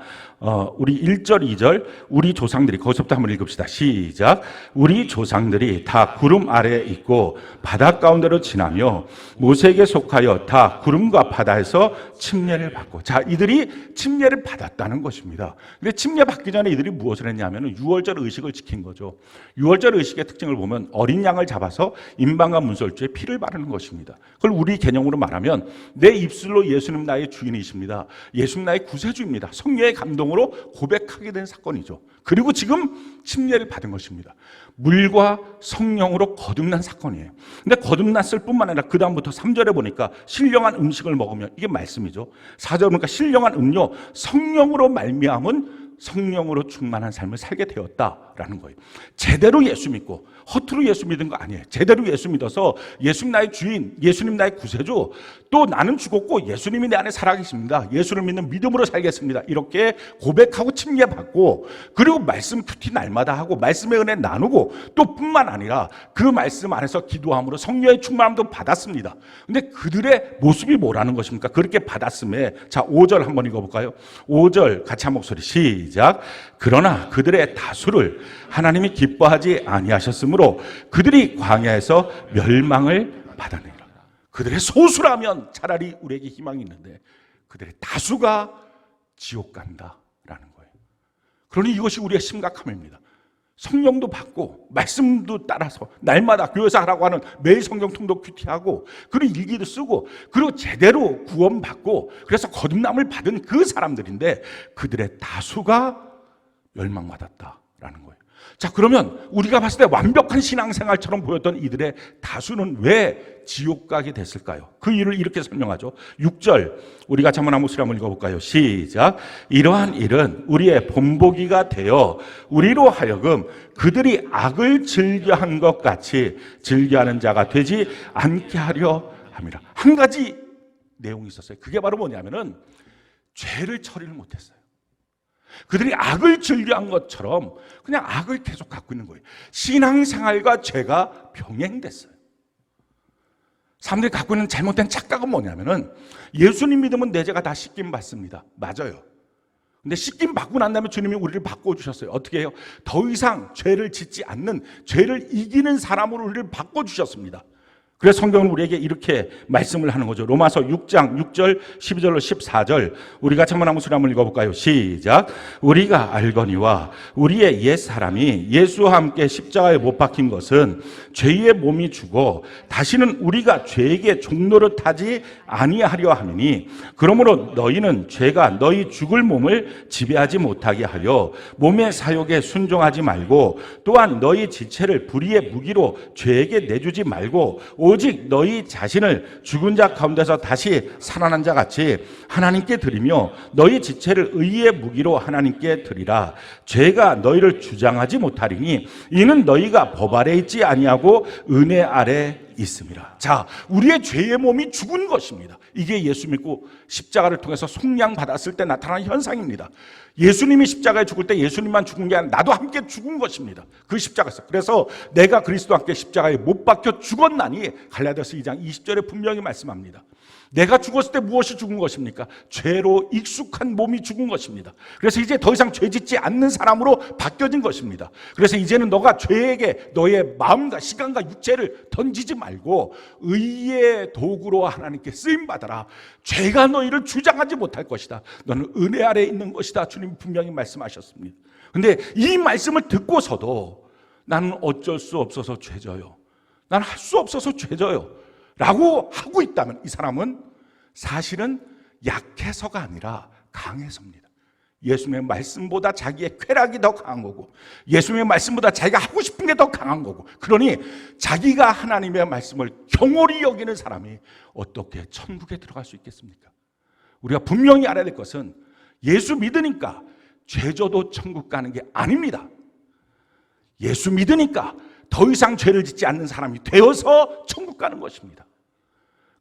우리 1절, 2절 우리 조상들이 거기서부터 한번 읽읍시다. 시작. 우리 조상들이 다 구름 아래에 있고 바다 가운데로 지나며 모세에게 속하여 다 구름과 바다에서 침례를 받고. 자, 이들이 침례를 받았다는 것입니다. 근데 침례 받기 전에 이들이 무엇을 했냐면 유월절 의식을 지킨 거죠. 유월절 의식의 특징을 보면 어린 양을 잡아서 임방과 문설주에 피를 바르는 것입니다. 그걸 우리 개념으로 말하면 내 입술로 예수님 나의 주인이십니다. 예수님 나의 구세주입니다. 성령의 감동으로 고백하게 된 사건이죠. 그리고 지금 침례를 받은 것입니다. 물과 성령으로 거듭난 사건이에요. 근데 거듭났을 뿐만 아니라 그 다음부터 3절에 보니까 신령한 음식을 먹으면 이게 말씀이죠. 4절에 보니까 신령한 음료, 성령으로 말미암은 성령으로 충만한 삶을 살게 되었다라는 거예요. 제대로 예수 믿고 허투루 예수 믿은 거 아니에요. 제대로 예수 믿어서 예수님 나의 주인, 예수님 나의 구세주, 또 나는 죽었고 예수님이 내 안에 살아계십니다. 예수를 믿는 믿음으로 살겠습니다. 이렇게 고백하고 침례받고 그리고 말씀 큐티 날마다 하고 말씀의 은혜 나누고 또 뿐만 아니라 그 말씀 안에서 기도함으로 성령의 충만함도 받았습니다. 근데 그들의 모습이 뭐라는 것입니까? 그렇게 받았음에 자 5절 한번 읽어볼까요? 5절 같이 한 목소리 시작. 그러나 그들의 다수를 하나님이 기뻐하지 아니하셨으므로 그들이 광야에서 멸망을 받아내라. 그들의 소수라면 차라리 우리에게 희망이 있는데 그들의 다수가 지옥 간다라는 거예요. 그러니 이것이 우리의 심각함입니다. 성령도 받고 말씀도 따라서 날마다 교회에서 하라고 하는 매일 성경 통독 큐티하고 그리고 일기도 쓰고 그리고 제대로 구원받고 그래서 거듭남을 받은 그 사람들인데 그들의 다수가 멸망받았다라는 거예요. 자, 그러면 우리가 봤을 때 완벽한 신앙생활처럼 보였던 이들의 다수는 왜 지옥 가게 됐을까요? 그 이유를 이렇게 설명하죠. 6절 우리 같이 한번 목소리 한번 읽어볼까요? 시작. 이러한 일은 우리의 본보기가 되어 우리로 하여금 그들이 악을 즐겨한 것 같이 즐겨하는 자가 되지 않게 하려 함이라. 한 가지 내용이 있었어요. 그게 바로 뭐냐면은 죄를 처리를 못했어요. 그들이 악을 즐겨한 것처럼 그냥 악을 계속 갖고 있는 거예요. 신앙생활과 죄가 병행됐어요. 사람들이 갖고 있는 잘못된 착각은 뭐냐면은 예수님 믿으면 내 죄가 다 씻김 받습니다. 맞아요. 근데 씻김 받고 난 다음에 주님이 우리를 바꿔주셨어요. 어떻게 해요? 더 이상 죄를 짓지 않는, 죄를 이기는 사람으로 우리를 바꿔주셨습니다. 그래서 성경은 우리에게 이렇게 말씀을 하는 거죠. 로마서 6장 6절 12절로 14절 우리 같이 한번 한번 한번 읽어볼까요? 시작. 우리가 알거니와 우리의 옛사람이 예수와 함께 십자가에 못 박힌 것은 죄의 몸이 죽어 다시는 우리가 죄에게 종노릇하지 아니하려 함이니 그러므로 너희는 죄가 너희 죽을 몸을 지배하지 못하게 하려 몸의 사욕에 순종하지 말고 또한 너희 지체를 불의의 무기로 죄에게 내주지 말고 오직 너희 자신을 죽은 자 가운데서 다시 살아난 자 같이 하나님께 드리며 너희 지체를 의의 무기로 하나님께 드리라. 죄가 너희를 주장하지 못하리니 이는 너희가 법 아래 있지 아니하고 은혜 아래 있습니다. 자, 우리의 죄의 몸이 죽은 것입니다. 이게 예수 믿고 십자가를 통해서 속량 받았을 때 나타나는 현상입니다. 예수님이 십자가에 죽을 때 예수님만 죽은 게 아니라 나도 함께 죽은 것입니다. 그 십자가에서. 그래서 내가 그리스도와 함께 십자가에 못 박혀 죽었나니 갈라디아서 2장 20절에 분명히 말씀합니다. 내가 죽었을 때 무엇이 죽은 것입니까? 죄로 익숙한 몸이 죽은 것입니다. 그래서 이제 더 이상 죄 짓지 않는 사람으로 바뀌어진 것입니다. 그래서 이제는 너가 죄에게 너의 마음과 시간과 육체를 던지지 말고 의의 도구로 하나님께 쓰임받아라. 죄가 너희를 주장하지 못할 것이다. 너는 은혜 아래에 있는 것이다. 주님 분명히 말씀하셨습니다. 근데 이 말씀을 듣고서도 나는 어쩔 수 없어서 죄져요. 나는 할 수 없어서 죄져요. 라고 하고 있다면 이 사람은 사실은 약해서가 아니라 강해서입니다. 예수님의 말씀보다 자기의 쾌락이 더 강한 거고 예수님의 말씀보다 자기가 하고 싶은 게 더 강한 거고 그러니 자기가 하나님의 말씀을 경홀히 여기는 사람이 어떻게 천국에 들어갈 수 있겠습니까? 우리가 분명히 알아야 될 것은 예수 믿으니까 죄져도 천국 가는 게 아닙니다. 예수 믿으니까 더 이상 죄를 짓지 않는 사람이 되어서 천국 가는 것입니다.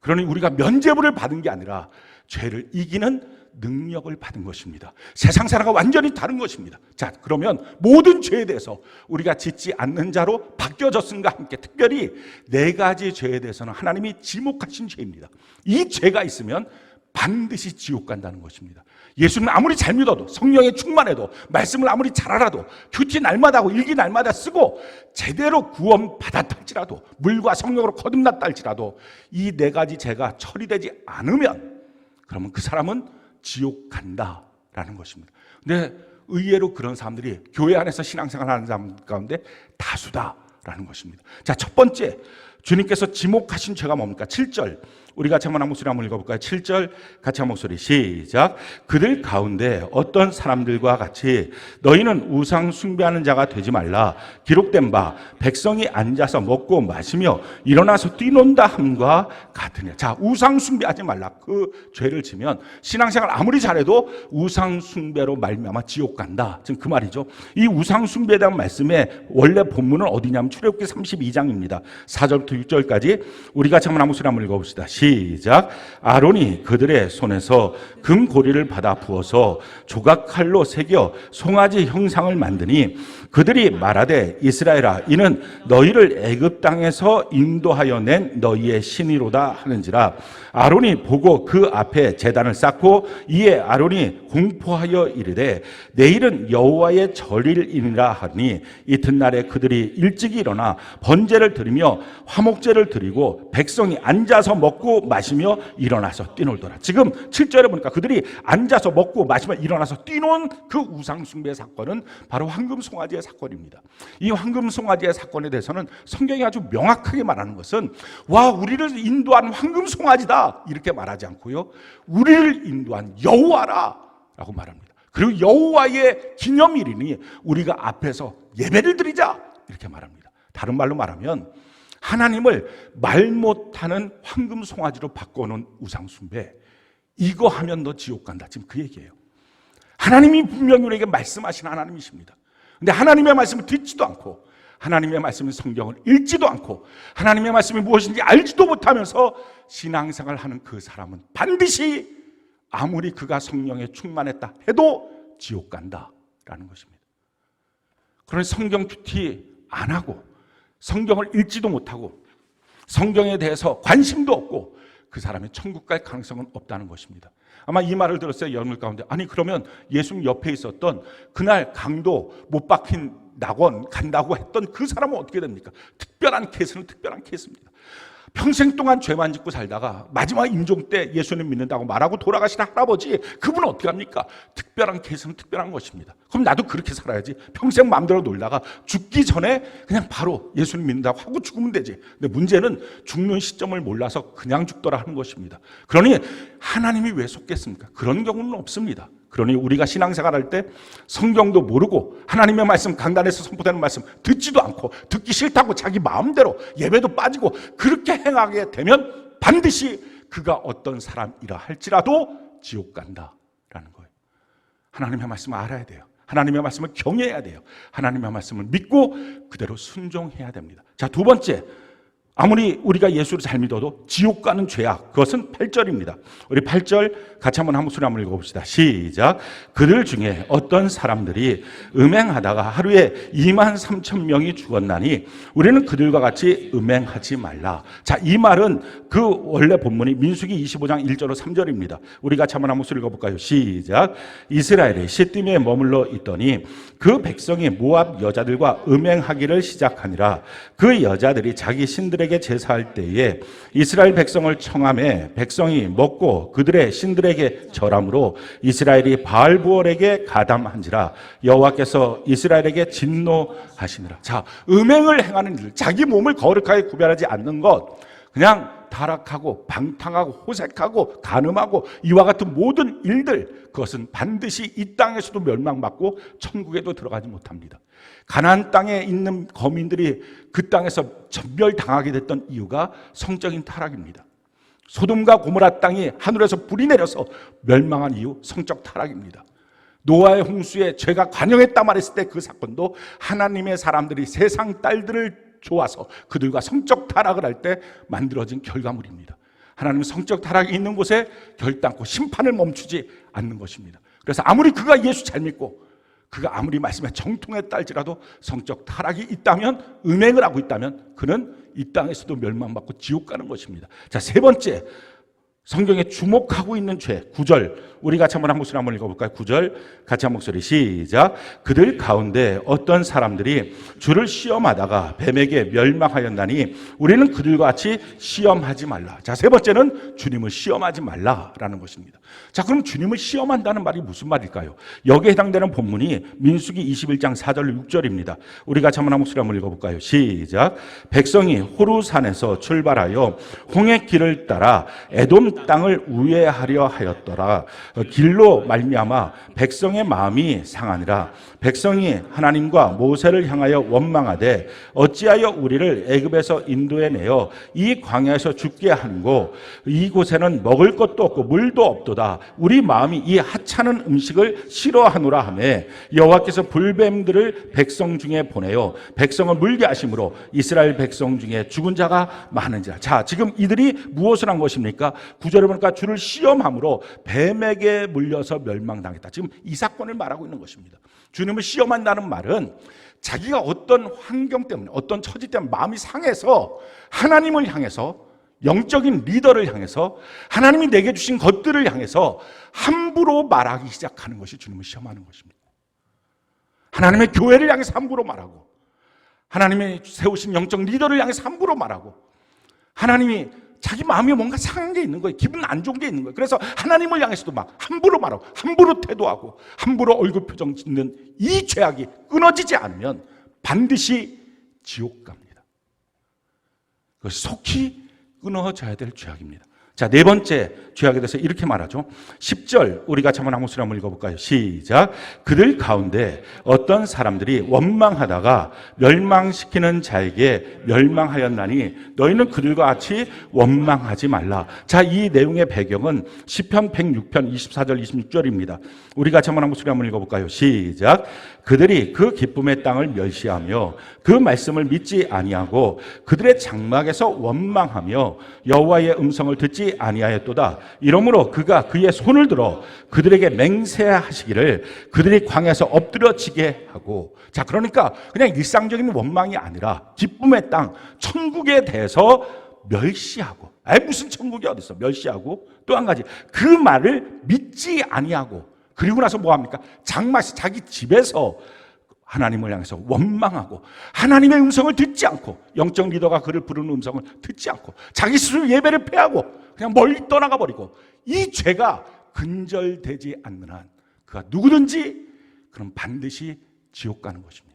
그러니 우리가 면죄부를 받은 게 아니라 죄를 이기는 능력을 받은 것입니다. 세상 사람과 완전히 다른 것입니다. 자, 그러면 모든 죄에 대해서 우리가 짓지 않는 자로 바뀌어졌음과 함께 특별히 네 가지 죄에 대해서는 하나님이 지목하신 죄입니다. 이 죄가 있으면 반드시 지옥 간다는 것입니다. 예수는 아무리 잘 믿어도 성령에 충만해도 말씀을 아무리 잘 알아도 큐티 날마다 하고 일기 날마다 쓰고 제대로 구원 받았다 할지라도 물과 성령으로 거듭났다 할지라도 이 네 가지 죄가 처리되지 않으면 그러면 그 사람은 지옥 간다라는 것입니다. 근데 의외로 그런 사람들이 교회 안에서 신앙생활하는 사람 가운데 다수다라는 것입니다. 자, 첫 번째 주님께서 지목하신 죄가 뭡니까? 7절 우리 같이 한번 한 목소리 한번 읽어볼까요? 7절 같이 한 목소리 시작. 그들 가운데 어떤 사람들과 같이 너희는 우상 숭배하는 자가 되지 말라. 기록된 바 백성이 앉아서 먹고 마시며 일어나서 뛰논다 함과 같으냐. 자, 우상 숭배하지 말라. 그 죄를 지면 신앙생활 아무리 잘해도 우상 숭배로 말미암아 지옥 간다. 지금 그 말이죠. 이 우상 숭배에 대한 말씀의 원래 본문은 어디냐면 출애굽기 32장입니다. 4절부터 6절까지 우리 같이 한번 한 목소리 한번 읽어봅시다. 시작. 아론이 그들의 손에서 금고리를 받아 부어서 조각칼로 새겨 송아지 형상을 만드니 그들이 말하되 이스라엘아 이는 너희를 애굽 땅에서 인도하여 낸 너희의 신이로다 하는지라. 아론이 보고 그 앞에 제단을 쌓고 이에 아론이 공포하여 이르되 내일은 여호와의 절일이니라 하니 이튿날에 그들이 일찍이 일어나 번제를 드리며 화목제를 드리고 백성이 앉아서 먹고 마시며 일어나서 뛰놀더라. 지금 7절에 보니까 그들이 앉아서 먹고 마시며 일어나서 뛰논 그 우상숭배 사건은 바로 황금송아지의 사건입니다. 이 황금송아지의 사건에 대해서는 성경이 아주 명확하게 말하는 것은 와 우리를 인도한 황금송아지다 이렇게 말하지 않고요. 우리를 인도한 여호와라 라고 말합니다. 그리고 여호와의 기념일이니 우리가 앞에서 예배를 드리자 이렇게 말합니다. 다른 말로 말하면 하나님을 말 못하는 황금송아지로 바꿔놓은 우상숭배 이거 하면 너 지옥 간다. 지금 그 얘기예요. 하나님이 분명히 우리에게 말씀하신 하나님이십니다. 근데 하나님의 말씀을 듣지도 않고 하나님의 말씀인 성경을 읽지도 않고 하나님의 말씀이 무엇인지 알지도 못하면서 신앙생활을 하는 그 사람은 반드시 아무리 그가 성령에 충만했다 해도 지옥 간다라는 것입니다. 그러니 성경 큐티 안 하고 성경을 읽지도 못하고 성경에 대해서 관심도 없고 그 사람이 천국 갈 가능성은 없다는 것입니다. 아마 이 말을 들었어요, 여러분 가운데. 아니 그러면 예수님 옆에 있었던 그날 강도 못 박힌 낙원 간다고 했던 그 사람은 어떻게 됩니까? 특별한 케이스는 특별한 케이스입니다. 평생 동안 죄만 짓고 살다가 마지막 임종 때 예수님 믿는다고 말하고 돌아가신 할아버지, 그분은 어떻게 합니까? 특별한 케이스는 특별한 것입니다. 그럼 나도 그렇게 살아야지. 평생 마음대로 놀다가 죽기 전에 그냥 바로 예수님 믿는다고 하고 죽으면 되지. 근데 문제는 죽는 시점을 몰라서 그냥 죽더라 하는 것입니다. 그러니 하나님이 왜 속겠습니까? 그런 경우는 없습니다. 그러니 우리가 신앙생활할 때 성경도 모르고 하나님의 말씀, 강단에서 선포되는 말씀 듣지도 않고 듣기 싫다고 자기 마음대로 예배도 빠지고 그렇게 행하게 되면 반드시 그가 어떤 사람이라 할지라도 지옥 간다라는 거예요. 하나님의 말씀을 알아야 돼요. 하나님의 말씀을 경외해야 돼요. 하나님의 말씀을 믿고 그대로 순종해야 됩니다. 자, 두 번째, 아무리 우리가 예수를 잘 믿어도 지옥 가는 죄악, 그것은 8절입니다. 우리 8절 같이 한번 한 목소리 한번 읽어봅시다. 시작. 그들 중에 어떤 사람들이 음행하다가 하루에 23,000명이 죽었나니 우리는 그들과 같이 음행하지 말라. 자, 이 말은 그 원래 본문이 민수기 25장 1절로 3절입니다. 우리 같이 한번 한 목소리 읽어볼까요? 시작. 이스라엘이 시딤에 머물러 있더니 그 백성이 모압 여자들과 음행하기를 시작하니라. 그 여자들이 자기 신들에게 제사할 때에 이스라엘 백성을 청함에 백성이 먹고 그들의 신들에게 절함으로 이스라엘이 바알부올에게 가담한지라. 여호와께서 이스라엘에게 진노하시니라. 자, 음행을 행하는 일, 자기 몸을 거룩하게 구별하지 않는 것, 그냥 타락하고 방탕하고 호색하고 간음하고 이와 같은 모든 일들, 그것은 반드시 이 땅에서도 멸망받고 천국에도 들어가지 못합니다. 가나안 땅에 있는 거민들이 그 땅에서 전멸당하게 됐던 이유가 성적인 타락입니다. 소돔과 고모라 땅이 하늘에서 불이 내려서 멸망한 이유, 성적 타락입니다. 노아의 홍수에 죄가 관영했다 말했을 때 그 사건도 하나님의 사람들이 세상 딸들을 좋아서 그들과 성적 타락을 할 때 만들어진 결과물입니다. 하나님은 성적 타락이 있는 곳에 결단코 심판을 멈추지 않는 것입니다. 그래서 아무리 그가 예수 잘 믿고 그가 아무리 말씀에 정통했다 할지라도 성적 타락이 있다면, 음행을 하고 있다면 그는 이 땅에서도 멸망받고 지옥 가는 것입니다. 자, 세 번째, 성경에 주목하고 있는 죄, 9절. 우리 같이 한번 한 목소리 한번 읽어볼까요? 9절 같이 한 목소리 시작. 그들 가운데 어떤 사람들이 주를 시험하다가 뱀에게 멸망하였나니 우리는 그들과 같이 시험하지 말라. 자, 세 번째는 주님을 시험하지 말라라는 것입니다. 자, 그럼 주님을 시험한다는 말이 무슨 말일까요? 여기에 해당되는 본문이 민수기 21장 4절 6절입니다. 우리 같이 한번 한 목소리 한번 읽어볼까요? 시작. 백성이 호루산에서 출발하여 홍해 길을 따라 에돔 땅을 우회하려 하였더라. 길로 말미암아 백성의 마음이 상하니라. 백성이 하나님과 모세를 향하여 원망하되 어찌하여 우리를 애굽에서 인도해 내어 이 광야에서 죽게 하는고 이곳에는 먹을 것도 없고 물도 없도다. 우리 마음이 이 하찮은 음식을 싫어하노라 하매 여호와께서 불뱀들을 백성 중에 보내어 백성을 물게 하심으로 이스라엘 백성 중에 죽은 자가 많은지라. 자, 지금 이들이 무엇을 한 것입니까? 9절에 보니까 주를 시험함으로 뱀에게 물려서 멸망당했다. 지금 이 사건을 말하고 있는 것입니다. 주님을 시험한다는 말은 자기가 어떤 환경 때문에, 어떤 처지 때문에 마음이 상해서 하나님을 향해서, 영적인 리더를 향해서, 하나님이 내게 주신 것들을 향해서 함부로 말하기 시작하는 것이 주님을 시험하는 것입니다. 하나님의 교회를 향해서 함부로 말하고, 하나님이 세우신 영적 리더를 향해서 함부로 말하고, 하나님이 자기 마음에 뭔가 상한 게 있는 거예요. 기분 안 좋은 게 있는 거예요. 그래서 하나님을 향해서도 막 함부로 말하고, 함부로 태도하고, 함부로 얼굴 표정 짓는 이 죄악이 끊어지지 않으면 반드시 지옥 갑니다. 그것이 속히 끊어져야 될 죄악입니다. 자, 네 번째 죄악에 대해서 이렇게 말하죠. 10절 우리 같이 한번 한 목소리 한번 읽어볼까요? 시작. 그들 가운데 어떤 사람들이 원망하다가 멸망시키는 자에게 멸망하였나니 너희는 그들과 같이 원망하지 말라. 자, 이 내용의 배경은 시편 106편 24절 26절입니다. 우리 같이 한번 한 목소리 한번 읽어볼까요? 시작. 그들이 그 기쁨의 땅을 멸시하며 그 말씀을 믿지 아니하고 그들의 장막에서 원망하며 여호와의 음성을 듣지 믿지 아니하였도다. 이러므로 그가 그의 손을 들어 그들에게 맹세하시기를 그들이 광야에서 엎드려지게 하고, 자, 그러니까 그냥 일상적인 원망이 아니라 기쁨의 땅 천국에 대해서 멸시하고, 무슨 천국이 어디 있어, 멸시하고, 또 한 가지 그 말을 믿지 아니하고, 그리고 나서 뭐 합니까? 장마시 자기 집에서 하나님을 향해서 원망하고, 하나님의 음성을 듣지 않고, 영적 리더가 그를 부르는 음성을 듣지 않고, 자기 스스로 예배를 패하고 그냥 멀리 떠나가 버리고, 이 죄가 근절되지 않는 한 그가 누구든지 그럼 반드시 지옥 가는 것입니다.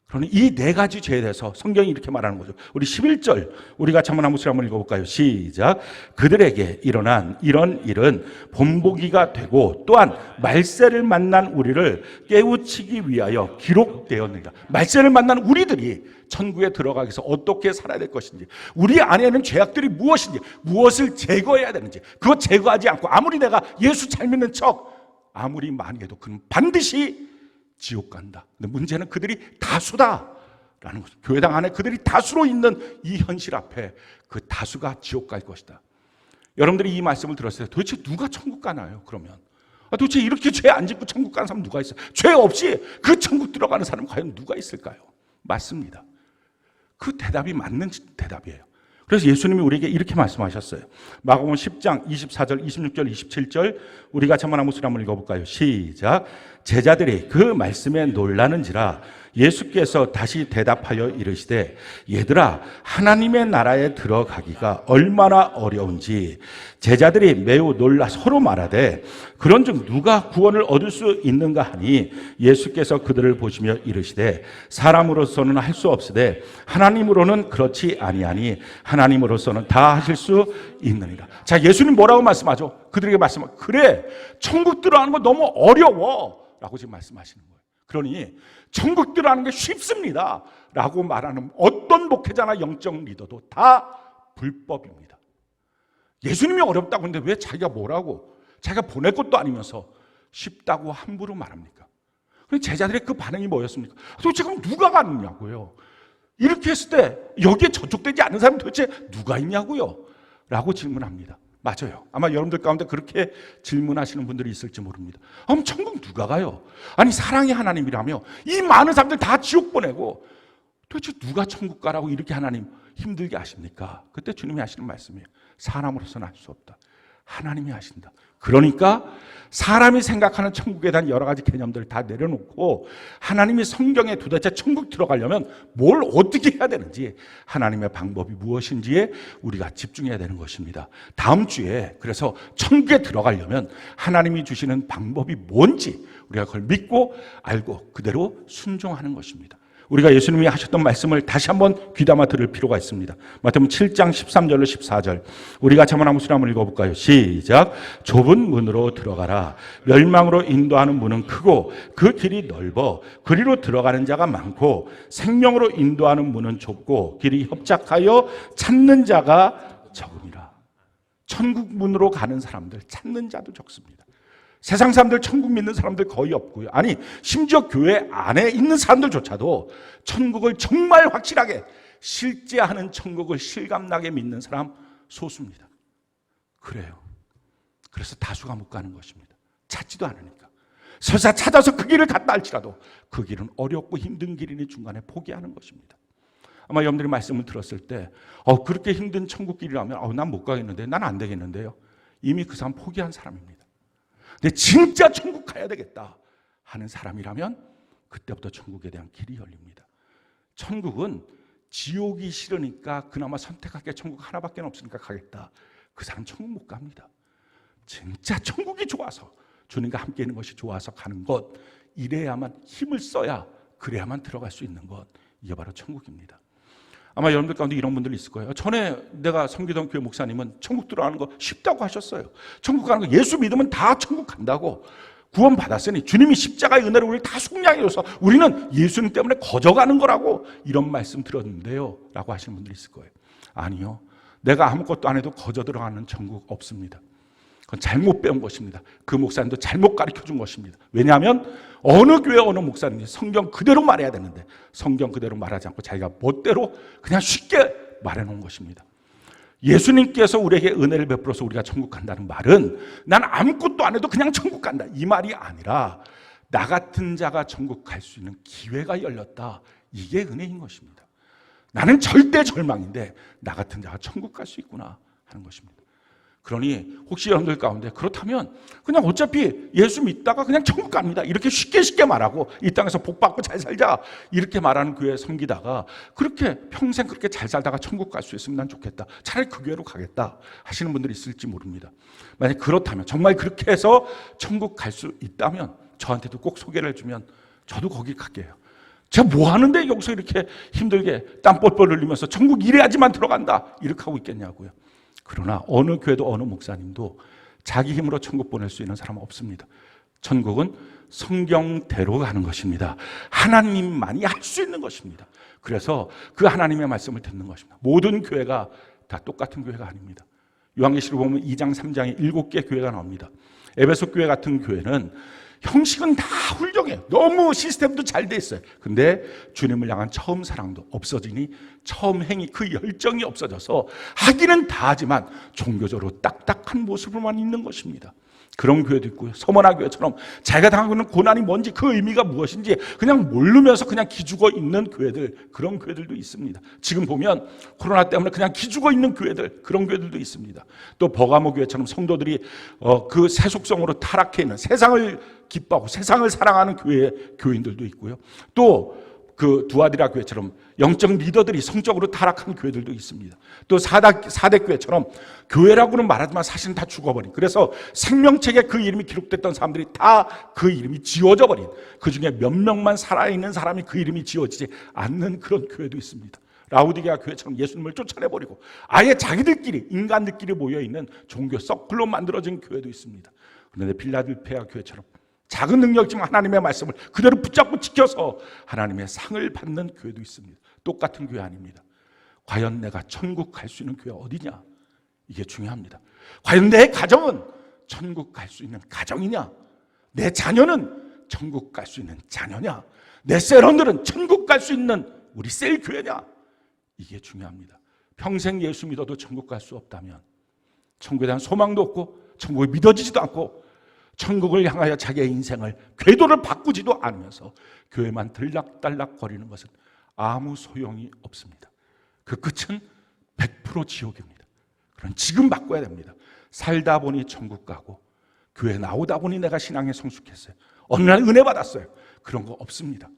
그러니 이 네 가지 죄에 대해서 성경이 이렇게 말하는 거죠. 우리 11절 우리 같이 한번 한번 읽어볼까요? 시작. 그들에게 일어난 이런 일은 본보기가 되고 또한 말세를 만난 우리를 깨우치기 위하여 기록되었느니라. 말세를 만난 우리들이 천국에 들어가기 위해서 어떻게 살아야 될 것인지, 우리 안에는 죄악들이 무엇인지, 무엇을 제거해야 되는지, 그거 제거하지 않고 아무리 내가 예수 잘 믿는 척 아무리 많이 해도 그는 반드시 지옥 간다. 근데 문제는 그들이 다수다라는 거죠. 교회당 안에 그들이 다수로 있는 이 현실 앞에 그 다수가 지옥 갈 것이다. 여러분들이 이 말씀을 들었을 때 도대체 누가 천국 가나요? 그러면 도대체 이렇게 죄 안 짓고 천국 가는 사람 누가 있어요? 죄 없이 그 천국 들어가는 사람 과연 누가 있을까요? 맞습니다. 그 대답이 맞는 대답이에요. 그래서 예수님이 우리에게 이렇게 말씀하셨어요. 마가복음 10장 24절, 26절, 27절 우리 같이 한번 목소리 한번 읽어볼까요? 시작. 제자들이 그 말씀에 놀라는지라 예수께서 다시 대답하여 이르시되 얘들아 하나님의 나라에 들어가기가 얼마나 어려운지 제자들이 매우 놀라 서로 말하되 그런즉 누가 구원을 얻을 수 있는가 하니 예수께서 그들을 보시며 이르시되 사람으로서는 할 수 없으되 하나님으로는 그렇지 아니하니 하나님으로서는 다 하실 수 있느니라. 자, 예수님 뭐라고 말씀하죠? 그들에게 말씀하죠. 그래, 천국 들어가는 거 너무 어려워 라고 지금 말씀하시는 거예요. 그러니 천국 들어가는 게 쉽습니다 라고 말하는 어떤 목회자나 영적 리더도 다 불법입니다. 예수님이 어렵다고 하는데 왜 자기가 뭐라고, 자기가 보낼 것도 아니면서 쉽다고 함부로 말합니까? 그럼 제자들의 그 반응이 뭐였습니까? 도대체 그럼 누가 가느냐고요? 이렇게 했을 때 여기에 저촉되지 않는 사람이 도대체 누가 있냐고요? 라고 질문합니다. 맞아요. 아마 여러분들 가운데 그렇게 질문하시는 분들이 있을지 모릅니다. 그럼 천국 누가 가요? 아니 사랑의 하나님이라며 이 많은 사람들 다 지옥 보내고 도대체 누가 천국 가라고 이렇게 하나님 힘들게 하십니까? 그때 주님이 하시는 말씀이에요. 사람으로서는 할 수 없다. 하나님이 하신다. 그러니까 사람이 생각하는 천국에 대한 여러 가지 개념들을 다 내려놓고 하나님이 성경에 도대체 천국 들어가려면 뭘 어떻게 해야 되는지, 하나님의 방법이 무엇인지에 우리가 집중해야 되는 것입니다. 다음 주에 그래서 천국에 들어가려면 하나님이 주시는 방법이 뭔지 우리가 그걸 믿고 알고 그대로 순종하는 것입니다. 우리가 예수님이 하셨던 말씀을 다시 한번 귀담아 들을 필요가 있습니다. 마태복음 7장 13절로 14절 우리 같이 한번 한번 읽어볼까요? 시작. 좁은 문으로 들어가라. 멸망으로 인도하는 문은 크고 그 길이 넓어 그리로 들어가는 자가 많고 생명으로 인도하는 문은 좁고 길이 협착하여 찾는 자가 적음이라. 천국 문으로 가는 사람들 찾는 자도 적습니다. 세상 사람들 천국 믿는 사람들 거의 없고요. 아니 심지어 교회 안에 있는 사람들조차도 천국을 정말 확실하게 실제하는 천국을 실감나게 믿는 사람 소수입니다. 그래요. 그래서 다수가 못 가는 것입니다. 찾지도 않으니까. 설사 찾아서 그 길을 갔다 할지라도 그 길은 어렵고 힘든 길이니 중간에 포기하는 것입니다. 아마 여러분들이 말씀을 들었을 때 그렇게 힘든 천국 길이라면 난 못 가겠는데, 난 안 되겠는데요. 이미 그 사람 포기한 사람입니다. 근데 진짜 천국 가야 되겠다 하는 사람이라면 그때부터 천국에 대한 길이 열립니다. 천국은 지옥이 싫으니까 그나마 선택할 게 천국 하나밖에 없으니까 가겠다. 그 사람 천국 못 갑니다. 진짜 천국이 좋아서, 주님과 함께 있는 것이 좋아서 가는 것, 이래야만 힘을 써야, 그래야만 들어갈 수 있는 것, 이게 바로 천국입니다. 아마 여러분들 가운데 이런 분들이 있을 거예요. 전에 내가 섬기던 교회 목사님은 천국 들어가는 거 쉽다고 하셨어요. 천국 가는 거 예수 믿으면 다 천국 간다고, 구원 받았으니 주님이 십자가의 은혜로 우리를 다 속량해줘서 우리는 예수님 때문에 거저가는 거라고 이런 말씀 들었는데요 라고 하시는 분들이 있을 거예요. 아니요, 내가 아무것도 안 해도 거저 들어가는 천국 없습니다. 그건 잘못 배운 것입니다. 그 목사님도 잘못 가르쳐준 것입니다. 왜냐하면 어느 교회 어느 목사님이 성경 그대로 말해야 되는데 성경 그대로 말하지 않고 자기가 멋대로 그냥 쉽게 말해놓은 것입니다. 예수님께서 우리에게 은혜를 베풀어서 우리가 천국 간다는 말은 난 아무것도 안 해도 그냥 천국 간다 이 말이 아니라 나 같은 자가 천국 갈 수 있는 기회가 열렸다. 이게 은혜인 것입니다. 나는 절대 절망인데 나 같은 자가 천국 갈 수 있구나 하는 것입니다. 그러니 혹시 여러분들 가운데 그렇다면 그냥 어차피 예수 믿다가 그냥 천국 갑니다 이렇게 쉽게 말하고 이 땅에서 복 받고 잘 살자 이렇게 말하는 교회 섬기다가 그렇게 평생 그렇게 잘 살다가 천국 갈 수 있으면 난 좋겠다, 차라리 그 교회로 가겠다 하시는 분들이 있을지 모릅니다. 만약 그렇다면, 정말 그렇게 해서 천국 갈 수 있다면 저한테도 꼭 소개를 해주면 저도 거기 갈게요. 제가 뭐 하는데 여기서 이렇게 힘들게 땀 뻘뻘 흘리면서 천국 이래야지만 들어간다 이렇게 하고 있겠냐고요. 그러나 어느 교회도 어느 목사님도 자기 힘으로 천국 보낼 수 있는 사람은 없습니다. 천국은 성경대로 가는 것입니다. 하나님만이 할 수 있는 것입니다. 그래서 그 하나님의 말씀을 듣는 것입니다. 모든 교회가 다 똑같은 교회가 아닙니다. 요한계시록 보면 2장 3장에 7개 교회가 나옵니다. 에베소 교회 같은 교회는 형식은 다 훌륭해요. 너무 시스템도 잘 돼 있어요. 근데 주님을 향한 처음 사랑도 없어지니 처음 행위 그 열정이 없어져서 하기는 다 하지만 종교적으로 딱딱한 모습으로만 있는 것입니다. 그런 교회도 있고요. 서머나 교회처럼 자기가 당하고 있는 고난이 뭔지 그 의미가 무엇인지 그냥 모르면서 그냥 기죽어 있는 교회들, 그런 교회들도 있습니다. 지금 보면 코로나 때문에 그냥 기죽어 있는 교회들, 그런 교회들도 있습니다. 또 버가모 교회처럼 성도들이 그 세속성으로 타락해 있는, 세상을 기뻐하고 세상을 사랑하는 교인들도 있고요. 또 그 두아디라 교회처럼 영적 리더들이 성적으로 타락한 교회들도 있습니다. 또 사대 교회처럼 교회라고는 말하지만 사실은 다 죽어버린, 그래서 생명책에 그 이름이 기록됐던 사람들이 다 그 이름이 지워져 버린, 그 중에 몇 명만 살아있는 사람이 그 이름이 지워지지 않는 그런 교회도 있습니다. 라우디게아 교회처럼 예수님을 쫓아내버리고 아예 자기들끼리, 인간들끼리 모여있는 종교 서클로 만들어진 교회도 있습니다. 그런데 필라델피아 교회처럼 작은 능력이지만 하나님의 말씀을 그대로 붙잡고 지켜서 하나님의 상을 받는 교회도 있습니다. 똑같은 교회 아닙니다. 과연 내가 천국 갈 수 있는 교회 어디냐? 이게 중요합니다. 과연 내 가정은 천국 갈 수 있는 가정이냐? 내 자녀는 천국 갈 수 있는 자녀냐? 내 셀원들은 천국 갈 수 있는 우리 셀 교회냐? 이게 중요합니다. 평생 예수 믿어도 천국 갈 수 없다면 천국에 대한 소망도 없고 천국이 믿어지지도 않고 천국을 향하여 자기의 인생을, 궤도를 바꾸지도 않으면서 교회만 들락달락 거리는 것은 아무 소용이 없습니다. 그 끝은 100% 지옥입니다. 그럼 지금 바꿔야 됩니다. 살다 보니 천국 가고 교회 나오다 보니 내가 신앙에 성숙했어요. 어느 날 은혜 받았어요. 그런 거 없습니다.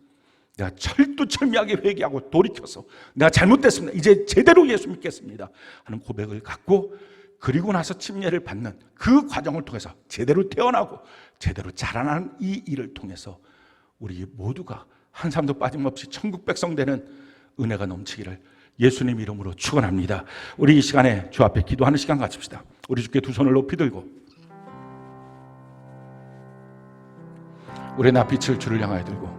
내가 철두철미하게 회개하고 돌이켜서 내가 잘못됐습니다, 이제 제대로 예수 믿겠습니다 하는 고백을 갖고, 그리고 나서 침례를 받는 그 과정을 통해서 제대로 태어나고 제대로 자라나는 이 일을 통해서 우리 모두가 한 사람도 빠짐없이 천국 백성 되는 은혜가 넘치기를 예수님 이름으로 축원합니다. 우리 이 시간에 주 앞에 기도하는 시간 가집시다. 우리 주께 두 손을 높이 들고 우리 낯빛을 주를 향하여 들고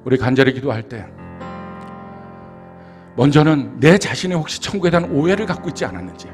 우리 간절히 기도할 때 먼저는 내 자신이 혹시 천국에 대한 오해를 갖고 있지 않았는지,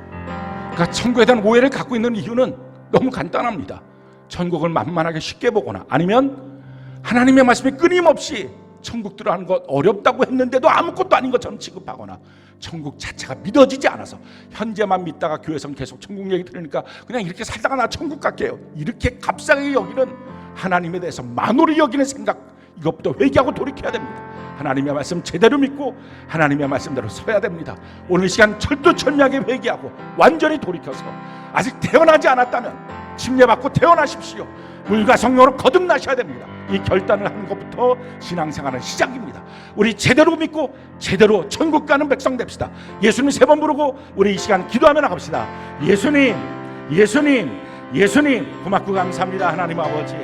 그러니까 천국에 대한 오해를 갖고 있는 이유는 너무 간단합니다. 천국을 만만하게 쉽게 보거나 아니면 하나님의 말씀이 끊임없이 천국 들어가는 것 어렵다고 했는데도 아무것도 아닌 것처럼 취급하거나 천국 자체가 믿어지지 않아서 현재만 믿다가 교회에서는 계속 천국 얘기 들으니까 그냥 이렇게 살다가 나 천국 갈게요, 이렇게 값싸게 여기는 하나님에 대해서 만홀히 여기는 생각, 이것부터 회개하고 돌이켜야 됩니다. 하나님의 말씀 제대로 믿고 하나님의 말씀대로 서야 됩니다. 오늘 시간 철두철미하게 회개하고 완전히 돌이켜서 아직 태어나지 않았다면 침례받고 태어나십시오. 물과 성령으로 거듭나셔야 됩니다. 이 결단을 하는 것부터 신앙생활은 시작입니다. 우리 제대로 믿고 제대로 천국 가는 백성 됩시다. 예수님 3번 부르고 우리 이 시간 기도하며 나갑시다. 예수님, 예수님, 예수님, 고맙고 감사합니다. 하나님 아버지,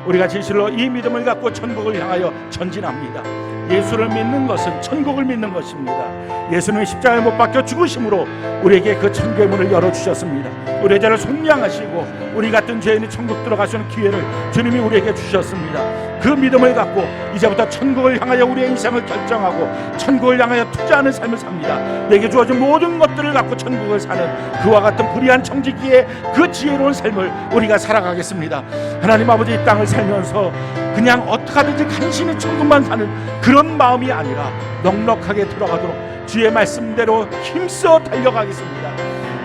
우리가 진실로 이 믿음을 갖고 천국을 향하여 전진합니다. 예수를 믿는 것은 천국을 믿는 것입니다. 예수님의 십자가에 못 박혀 죽으심으로 우리에게 그 천국의 문을 열어주셨습니다. 우리의 죄를 속량하시고 우리 같은 죄인이 천국 들어갈 수 있는 기회를 주님이 우리에게 주셨습니다. 그 믿음을 갖고 이제부터 천국을 향하여 우리의 인생을 결정하고 천국을 향하여 투자하는 삶을 삽니다. 내게 주어진 모든 것들을 갖고 천국을 사는 그와 같은 불의한 청지기의 그 지혜로운 삶을 우리가 살아가겠습니다. 하나님 아버지, 이 땅을 살면서 그냥 어떻게 하든지 간신히 천국만 사는 그런 마음이 아니라 넉넉하게 들어가도록 주의 말씀대로 힘써 달려가겠습니다.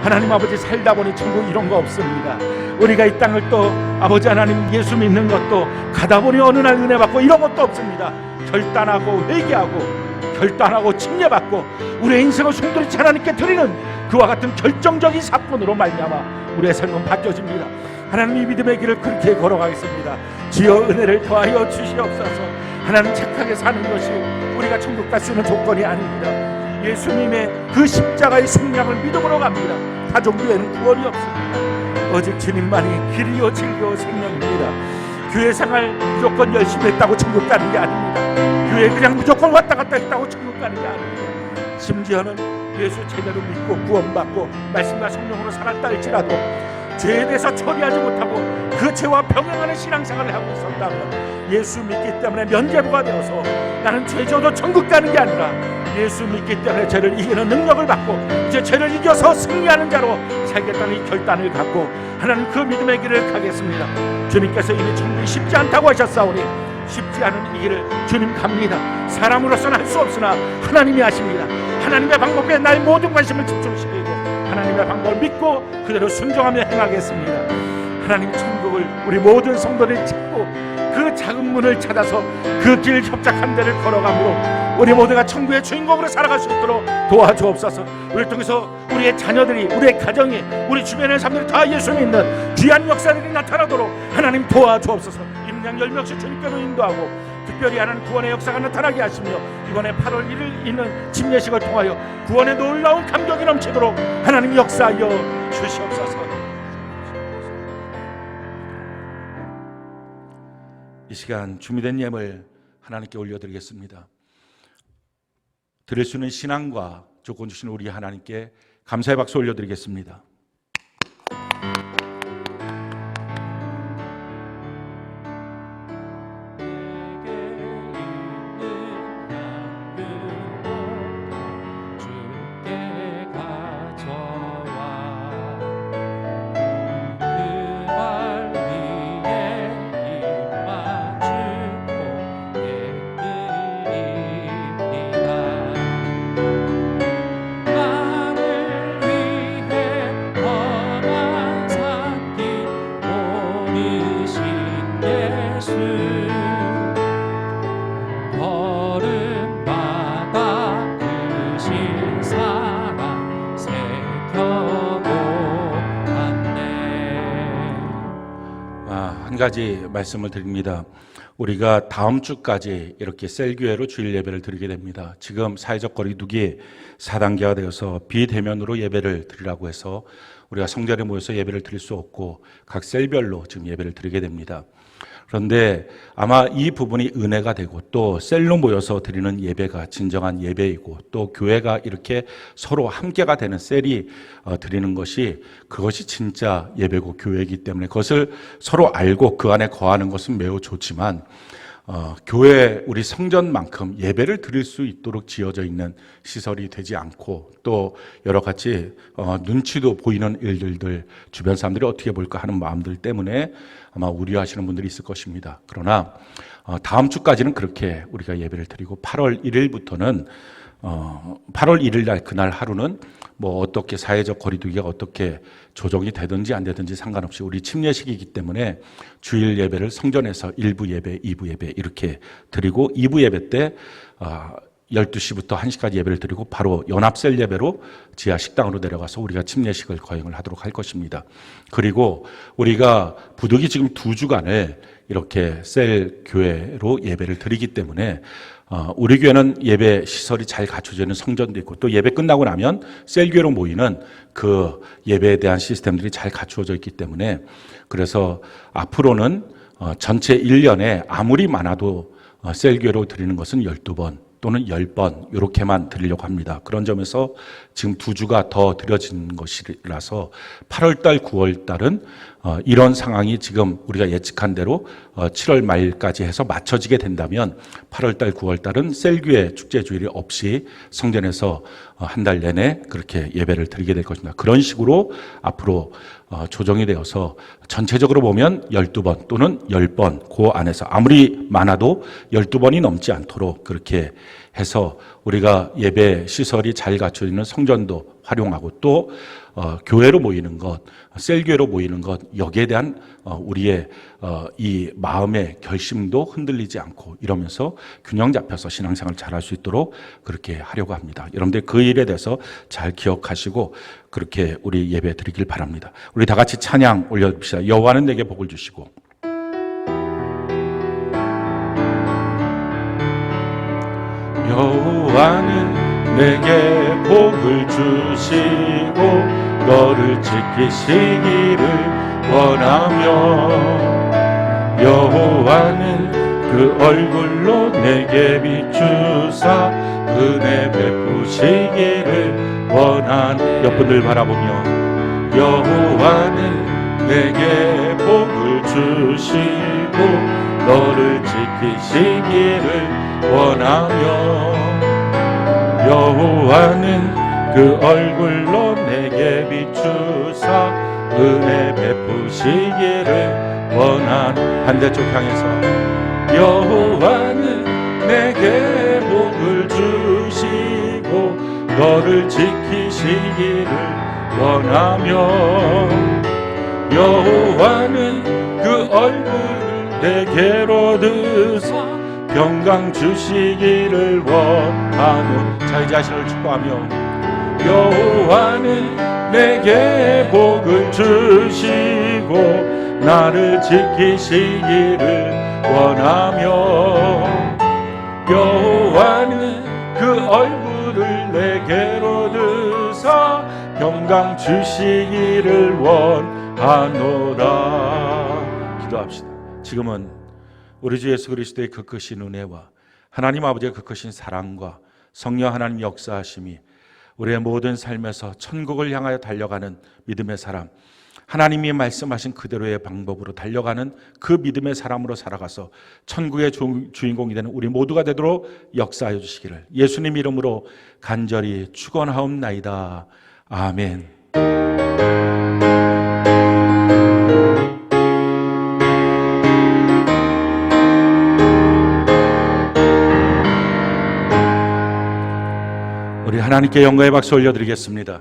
하나님 아버지, 살다 보니 천국 이런 거 없습니다. 우리가 이 땅을 또 아버지 하나님 예수 믿는 것도 가다 보니 어느 날 은혜 받고 이런 것도 없습니다. 결단하고 회개하고 결단하고 칭례받고 우리의 인생을 송두리째 하나님께 드리는 그와 같은 결정적인 사건으로 말미암아 우리의 삶은 바뀌어집니다. 하나님, 이 믿음의 길을 그렇게 걸어가겠습니다. 주여 은혜를 더하여 주시옵소서. 하나님, 착하게 사는 것이 우리가 천국 갈 수 있는 조건이 아닙니다. 예수님의 그 십자가의 생명을 믿음으로 갑니다. 가족 외에는 구원이 없습니다. 오직 주님만이 길이요 진리요 생명입니다. 교회 생활 무조건 열심히 했다고 천국 가는 게 아닙니다. 교회 그냥 무조건 왔다 갔다 했다고 천국 가는 게 아닙니다. 심지어는 예수 제대로 믿고 구원받고 말씀과 성령으로 살았다 할지라도 죄에 대해서 처리하지 못하고 그 죄와 병행하는 신앙생활을 하고 있었다면 예수 믿기 때문에 면죄부가 되어서 나는 죄져도 천국 가는 게 아니라 예수 믿기 때문에 죄를 이기는 능력을 받고 이제 죄를 이겨서 승리하는 자로 살겠다는 이 결단을 갖고 하나님, 그 믿음의 길을 가겠습니다. 주님께서 이미 천국이 쉽지 않다고 하셨사오니 쉽지 않은 이 길을 주님 갑니다. 사람으로서는 할 수 없으나 하나님이 하십니다. 하나님의 방법에 나의 모든 관심을 집중시키고 하나님의 방법을 믿고 그대로 순종하며 행하겠습니다. 하나님, 천국을 우리 모든 성도들이 찾고 그 작은 문을 찾아서 그 길 협착한 데를 걸어가므로 우리 모두가 천국의 주인공으로 살아갈 수 있도록 도와주옵소서. 우리를 통해서 우리의 자녀들이, 우리의 가정이, 우리 주변의 사람들이 다 예수 믿는 귀한 역사들이 나타나도록 하나님 도와주옵소서. 임양 10명씩 주님께로 인도하고 특별히 하나님 구원의 역사가 나타나게 하시며 이번에 8월 1일 있는 침례식을 통하여 구원의 놀라운 감격이 넘치도록 하나님 역사하여 주시옵소서. 이 시간 준비된 예물 하나님께 올려드리겠습니다. 드릴 수 있는 신앙과 조건 주신 우리 하나님께 감사의 박수 올려드리겠습니다. 한 가지 말씀을 드립니다. 우리가 다음 주까지 이렇게 셀교회로 주일 예배를 드리게 됩니다. 지금 사회적 거리두기 4단계가 되어서 비대면으로 예배를 드리라고 해서 우리가 성전에 모여서 예배를 드릴 수 없고 각 셀별로 지금 예배를 드리게 됩니다. 그런데 아마 이 부분이 은혜가 되고 또 셀로 모여서 드리는 예배가 진정한 예배이고 또 교회가 이렇게 서로 함께가 되는 셀이 드리는 것이 그것이 진짜 예배고 교회이기 때문에 그것을 서로 알고 그 안에 거하는 것은 매우 좋지만 교회 우리 성전만큼 예배를 드릴 수 있도록 지어져 있는 시설이 되지 않고 또 여러 가지 눈치도 보이는 일들들 주변 사람들이 어떻게 볼까 하는 마음들 때문에 아마 우려하시는 분들이 있을 것입니다. 그러나 다음 주까지는 그렇게 우리가 예배를 드리고 8월 1일부터는 8월 1일 날 그날 하루는 뭐 어떻게 사회적 거리두기가 어떻게 조정이 되든지 안 되든지 상관없이 우리 침례식이기 때문에 주일 예배를 성전에서 1부 예배, 2부 예배 이렇게 드리고 2부 예배 때 12시부터 1시까지 예배를 드리고 바로 연합셀 예배로 지하 식당으로 내려가서 우리가 침례식을 거행을 하도록 할 것입니다. 그리고 우리가 부득이 지금 2주간을 이렇게 셀 교회로 예배를 드리기 때문에 우리 교회는 예배 시설이 잘 갖춰져 있는 성전도 있고 또 예배 끝나고 나면 셀 교회로 모이는 그 예배에 대한 시스템들이 잘 갖추어져 있기 때문에 그래서 앞으로는 전체 1년에 아무리 많아도 셀 교회로 드리는 것은 12번 또는 10번 이렇게만 드리려고 합니다. 그런 점에서 지금 2주가 더 드려진 것이라서 8월달, 9월달은 이런 상황이 지금 우리가 예측한 대로 7월 말까지 해서 맞춰지게 된다면 8월달, 9월달은 셀교회 축제주일이 없이 성전에서 한 달 내내 그렇게 예배를 드리게 될 것입니다. 그런 식으로 앞으로 조정이 되어서 전체적으로 보면 12번 또는 10번 그 안에서 아무리 많아도 12번이 넘지 않도록 그렇게 해서 우리가 예배 시설이 잘 갖춰져 있는 성전도 활용하고 또 교회로 모이는 것, 셀교회로 모이는 것, 여기에 대한 우리의 이 마음의 결심도 흔들리지 않고 이러면서 균형 잡혀서 신앙생활을 잘할 수 있도록 그렇게 하려고 합니다. 여러분들 그 일에 대해서 잘 기억하시고 그렇게 우리 예배 드리길 바랍니다. 우리 다 같이 찬양 올려봅시다. 여호와는 내게 복을 주시고 여호와는 내게 복을 주시고 너를 지키시기를 원하며 여호와는 그 얼굴로 내게 비추사 은혜 베푸시기를 원하네. 옆분들 바라보며 여호와는 내게 복을 주시고 너를 지키시기를 원하며 여호와는 그 얼굴로 내게 비추사 은혜 베푸시기를 원하네. 반대쪽 향해서 여호와는 내게 복을 주시고 너를 지키시기를 원하며 여호와는 그 얼굴을 내게로 드사 평강 주시기를 원하노. 자기 자신을 축복하며 여호와는 내게 복을 주시고 나를 지키시기를 원하며 여호와는 그 얼굴을 내게로 드사 평강 주시기를 원하노라. 기도합시다. 지금은 우리 주 예수 그리스도의 그 크신 은혜와 하나님 아버지의 그 크신 사랑과 성령 하나님 역사하심이 우리의 모든 삶에서 천국을 향하여 달려가는 믿음의 사람, 하나님이 말씀하신 그대로의 방법으로 달려가는 그 믿음의 사람으로 살아가서 천국의 주인공이 되는 우리 모두가 되도록 역사하여 주시기를 예수님 이름으로 간절히 축원하옵나이다. 아멘. 우리 하나님께 영광의 박수 올려드리겠습니다.